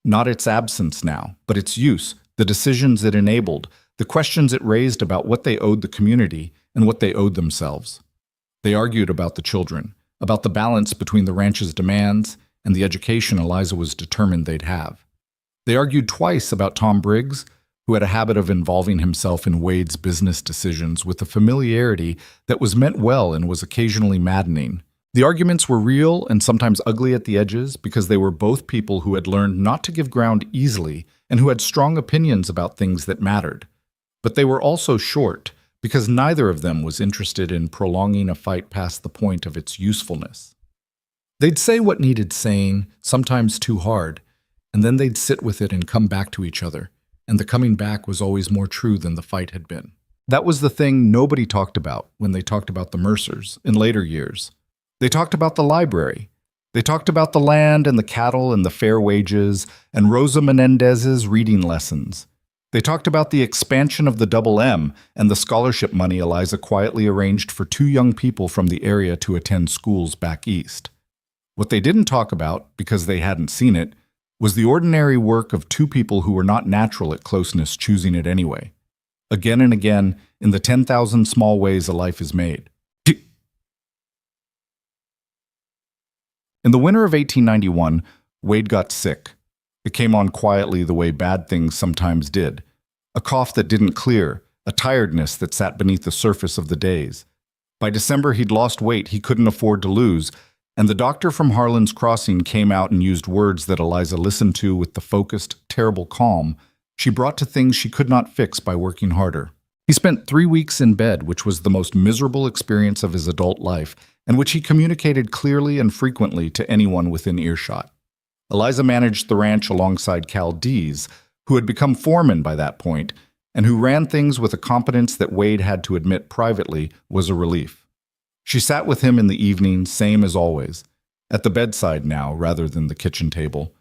not its absence now, but its use, the decisions it enabled, the questions it raised about what they owed the community and what they owed themselves. They argued about the children, about the balance between the ranch's demands and the education Eliza was determined they'd have. They argued twice about Tom Briggs, who had a habit of involving himself in Wade's business decisions with a familiarity that was meant well and was occasionally maddening. The arguments were real and sometimes ugly at the edges because they were both people who had learned not to give ground easily and who had strong opinions about things that mattered. But they were also short, because neither of them was interested in prolonging a fight past the point of its usefulness. They'd say what needed saying, sometimes too hard, and then they'd sit with it and come back to each other, and the coming back was always more true than the fight had been. That was the thing nobody talked about when they talked about the Mercers in later years. They talked about the library. They talked about the land and the cattle and the fair wages and Rosa Menendez's reading lessons. They talked about the expansion of the Double M and the scholarship money Eliza quietly arranged for 2 young people from the area to attend schools back east. What they didn't talk about, because they hadn't seen it, was the ordinary work of 2 people who were not natural at closeness choosing it anyway. Again and again, in the 10,000 small ways a life is made. In the winter of 1891, Wade got sick. It came on quietly the way bad things sometimes did. A cough that didn't clear, a tiredness that sat beneath the surface of the days. By December, he'd lost weight he couldn't afford to lose, and the doctor from Harlan's Crossing came out and used words that Eliza listened to with the focused, terrible calm she brought to things she could not fix by working harder. He spent 3 weeks in bed, which was the most miserable experience of his adult life, and which he communicated clearly and frequently to anyone within earshot. Eliza managed the ranch alongside Cal Dees, who had become foreman by that point, and who ran things with a competence that Wade had to admit privately was a relief. She sat with him in the evening, same as always, at the bedside now rather than the kitchen table,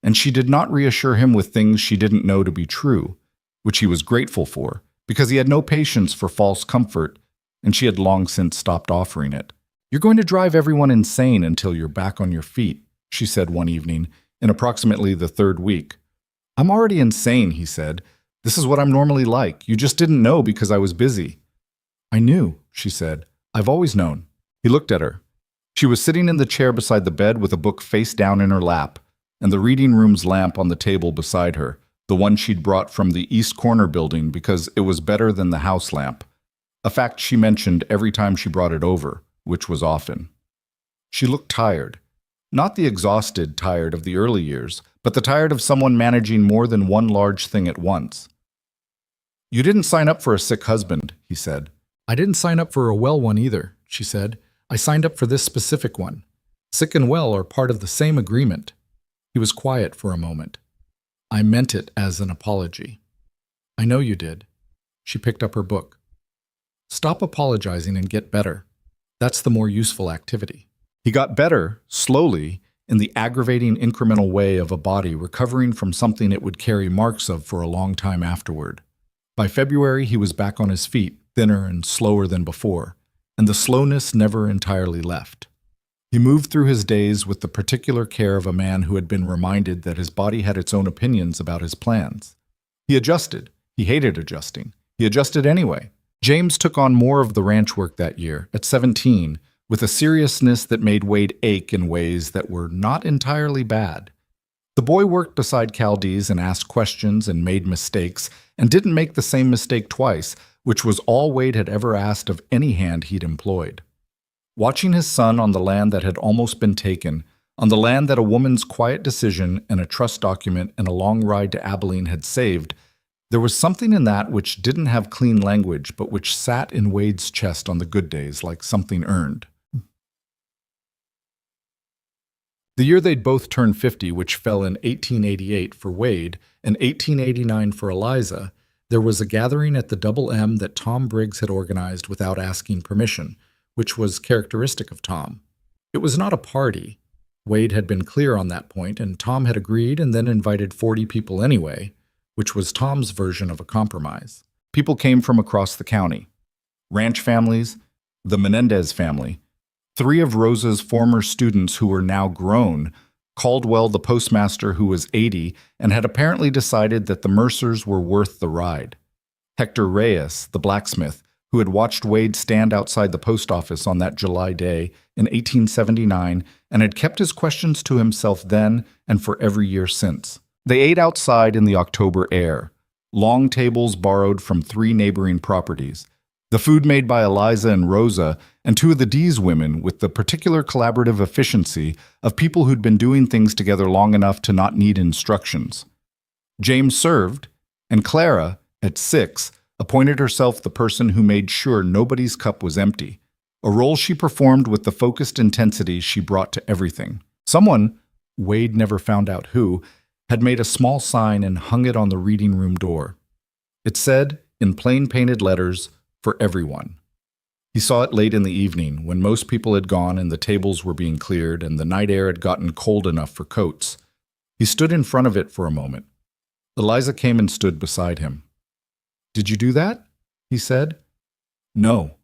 and she did not reassure him with things she didn't know to be true, which he was grateful for, because he had no patience for false comfort, and she had long since stopped offering it. "You're going to drive everyone insane until you're back on your feet," she said one evening, in approximately the 3rd week. "I'm already insane," he said. "This is what I'm normally like. You just didn't know because I was busy." "I knew," she said. "I've always known." He looked at her. She was sitting in the chair beside the bed with a book face down in her lap, and the reading room's lamp on the table beside her, the one she'd brought from the East Corner building because it was better than the house lamp, a fact she mentioned every time she brought it over, which was often. She looked tired. Not the exhausted tired of the early years, but the tired of someone managing more than one large thing at once. "You didn't sign up for a sick husband," he said. "I didn't sign up for a well one either," she said. "I signed up for this specific one. Sick and well are part of the same agreement." He was quiet for a moment. "I meant it as an apology." "I know you did." She picked up her book. "Stop apologizing and get better. That's the more useful activity." He got better, slowly, in the aggravating incremental way of a body recovering from something it would carry marks of for a long time afterward. By February, he was back on his feet, thinner and slower than before, and the slowness never entirely left. He moved through his days with the particular care of a man who had been reminded that his body had its own opinions about his plans. He adjusted. He hated adjusting. He adjusted anyway. James took on more of the ranch work that year, at 17, with a seriousness that made Wade ache in ways that were not entirely bad. The boy worked beside Chaldees and asked questions and made mistakes, and didn't make the same mistake twice, which was all Wade had ever asked of any hand he'd employed. Watching his son on the land that had almost been taken, on the land that a woman's quiet decision and a trust document and a long ride to Abilene had saved, there was something in that which didn't have clean language, but which sat in Wade's chest on the good days like something earned. The year they'd both turned 50, which fell in 1888 for Wade and 1889 for Eliza, there was a gathering at the Double M that Tom Briggs had organized without asking permission, which was characteristic of Tom. It was not a party. Wade had been clear on that point, and Tom had agreed and then invited 40 people anyway, which was Tom's version of a compromise. People came from across the county. Ranch families, the Menendez family, 3 of Rosa's former students who were now grown, Caldwell, the postmaster who was 80 and had apparently decided that the Mercers were worth the ride, Hector Reyes, the blacksmith, who had watched Wade stand outside the post office on that July day in 1879 and had kept his questions to himself then and for every year since. They ate outside in the October air, long tables borrowed from 3 neighboring properties, the food made by Eliza and Rosa, and 2 of the Dees women with the particular collaborative efficiency of people who'd been doing things together long enough to not need instructions. James served, and Clara, at 6, appointed herself the person who made sure nobody's cup was empty, a role she performed with the focused intensity she brought to everything. Someone, Wade never found out who, had made a small sign and hung it on the reading room door. It said, in plain painted letters, "For everyone." He saw it late in the evening, when most people had gone and the tables were being cleared and the night air had gotten cold enough for coats. He stood in front of it for a moment. Eliza came and stood beside him. "Did you do that?" he said. "No."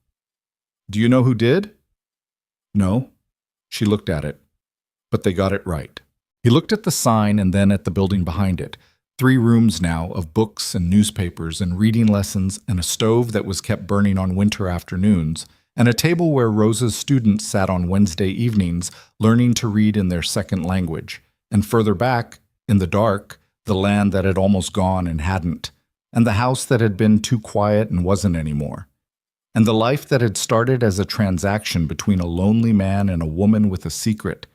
"Do you know who did?" "No." She looked at it. "But they got it right." He looked at the sign and then at the building behind it. 3 rooms now of books and newspapers and reading lessons and a stove that was kept burning on winter afternoons, and a table where Rosa's students sat on Wednesday evenings learning to read in their second language, and further back, in the dark, the land that had almost gone and hadn't, and the house that had been too quiet and wasn't anymore, and the life that had started as a transaction between a lonely man and a woman with a secret,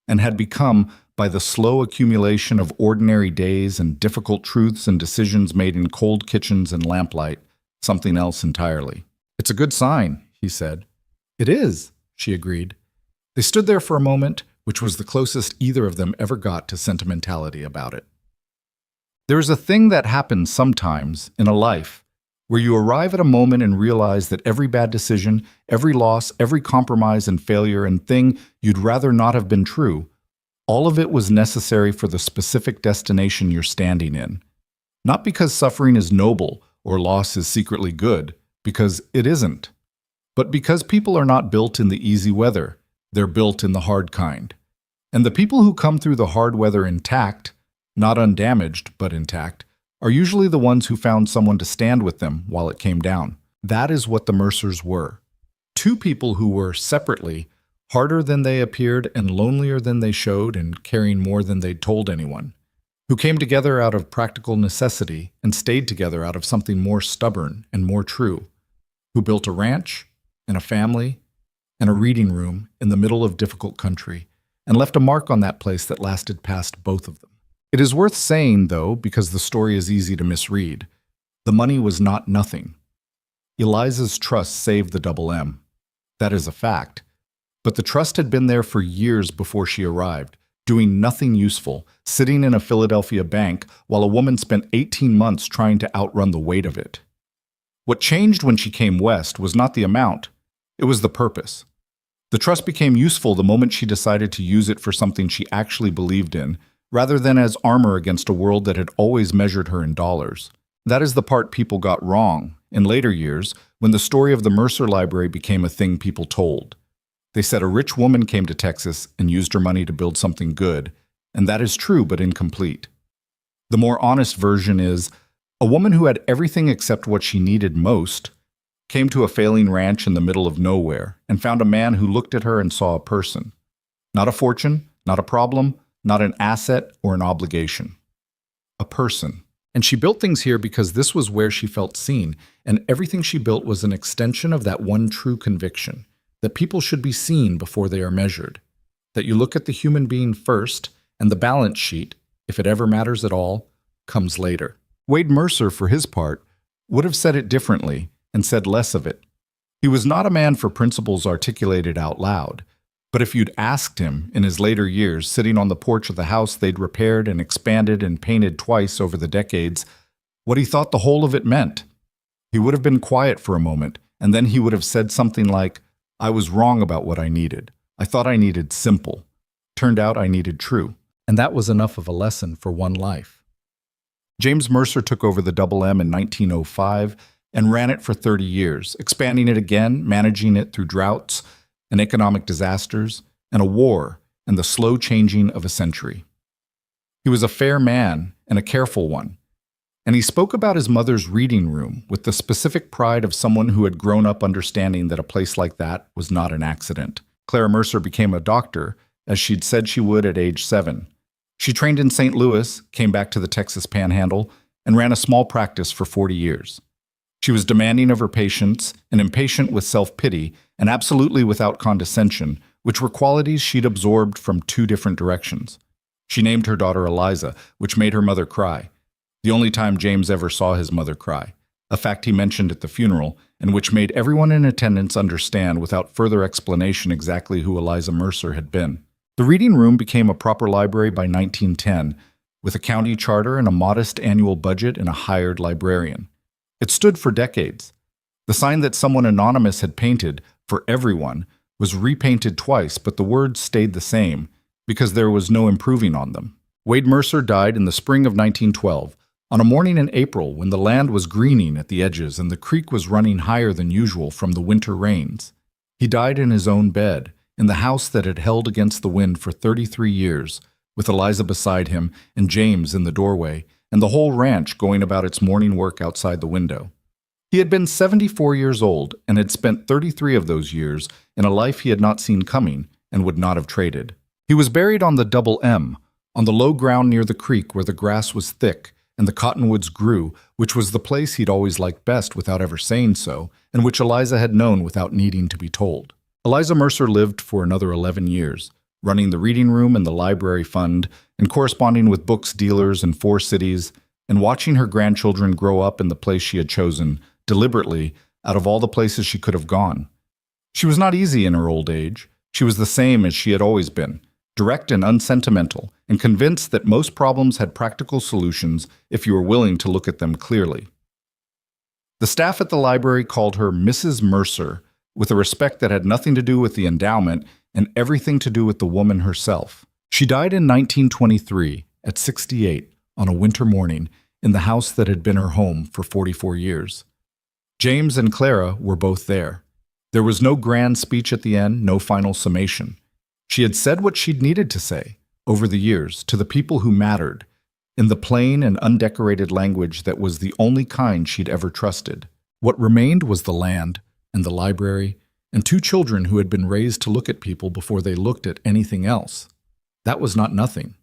and had become, by the slow accumulation of ordinary days and difficult truths and decisions made in cold kitchens and lamplight, something else entirely. "It's a good sign," he said. "It is," she agreed. They stood there for a moment, which was the closest either of them ever got to sentimentality about it. There is a thing that happens sometimes in a life where you arrive at a moment and realize that every bad decision, every loss, every compromise and failure and thing you'd rather not have been true, all of it was necessary for the specific destination you're standing in. Not because suffering is noble or loss is secretly good, because it isn't. But because people are not built in the easy weather, they're built in the hard kind. And the people who come through the hard weather intact, not undamaged, but intact, are usually the ones who found someone to stand with them while it came down. That is what the Mercers were. 2 people who were, separately, harder than they appeared and lonelier than they showed and carrying more than they'd told anyone, who came together out of practical necessity and stayed together out of something more stubborn and more true, who built a ranch and a family and a reading room in the middle of difficult country and left a mark on that place that lasted past both of them. It is worth saying, though, because the story is easy to misread, the money was not nothing. Eliza's trust saved the Double M. That is a fact. But the trust had been there for years before she arrived, doing nothing useful, sitting in a Philadelphia bank while a woman spent 18 months trying to outrun the weight of it. What changed when she came west was not the amount, it was the purpose. The trust became useful the moment she decided to use it for something she actually believed in, rather than as armor against a world that had always measured her in dollars. That is the part people got wrong in later years when the story of the Mercer Library became a thing people told. They said a rich woman came to Texas and used her money to build something good, and that is true but incomplete. The more honest version is, a woman who had everything except what she needed most came to a failing ranch in the middle of nowhere and found a man who looked at her and saw a person. Not a fortune, not a problem, not an asset or an obligation. A person. And she built things here because this was where she felt seen, and everything she built was an extension of that one true conviction, that people should be seen before they are measured, that you look at the human being first, and the balance sheet, if it ever matters at all, comes later. Wade Mercer, for his part, would have said it differently and said less of it. He was not a man for principles articulated out loud, but if you'd asked him in his later years, sitting on the porch of the house they'd repaired and expanded and painted twice over the decades, what he thought the whole of it meant, he would have been quiet for a moment, and then he would have said something like, "I was wrong about what I needed. I thought I needed simple. Turned out I needed true." And that was enough of a lesson for one life. James Mercer took over the Double M in 1905 and ran it for 30 years, expanding it again, managing it through droughts and economic disasters and a war and the slow changing of a century. He was a fair man and a careful one, and he spoke about his mother's reading room with the specific pride of someone who had grown up understanding that a place like that was not an accident. Clara Mercer became a doctor, as she'd said she would at age 7. She trained in St. Louis, came back to the Texas Panhandle, and ran a small practice for 40 years. She was demanding of her patients and impatient with self-pity and absolutely without condescension, which were qualities she'd absorbed from 2 different directions. She named her daughter Eliza, which made her mother cry, the only time James ever saw his mother cry, a fact he mentioned at the funeral, and which made everyone in attendance understand without further explanation exactly who Eliza Mercer had been. The reading room became a proper library by 1910, with a county charter and a modest annual budget and a hired librarian. It stood for decades. The sign that someone anonymous had painted, for everyone, was repainted twice, but the words stayed the same, because there was no improving on them. Wade Mercer died in the spring of 1912, on a morning in April when the land was greening at the edges and the creek was running higher than usual from the winter rains. He died in his own bed, in the house that had held against the wind for 33 years, with Eliza beside him and James in the doorway, and the whole ranch going about its morning work outside the window. He had been 74 years old and had spent 33 of those years in a life he had not seen coming and would not have traded. He was buried on the Double M, on the low ground near the creek where the grass was thick and the cottonwoods grew, which was the place he'd always liked best without ever saying so, and which Eliza had known without needing to be told. Eliza Mercer lived for another 11 years, running the reading room and the library fund, and corresponding with books dealers in 4 cities, and watching her grandchildren grow up in the place she had chosen, deliberately, out of all the places she could have gone. She was not easy in her old age. She was the same as she had always been, direct and unsentimental, and convinced that most problems had practical solutions if you were willing to look at them clearly. The staff at the library called her Mrs. Mercer, with a respect that had nothing to do with the endowment and everything to do with the woman herself. She died in 1923, at 68, on a winter morning, in the house that had been her home for 44 years. James and Clara were both there. There was no grand speech at the end, no final summation. She had said what she'd needed to say, over the years, to the people who mattered, in the plain and undecorated language that was the only kind she'd ever trusted. What remained was the land, and the library, and 2 children who had been raised to look at people before they looked at anything else. That was not nothing.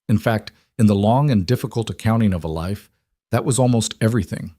In fact, in the long and difficult accounting of a life, that was almost everything.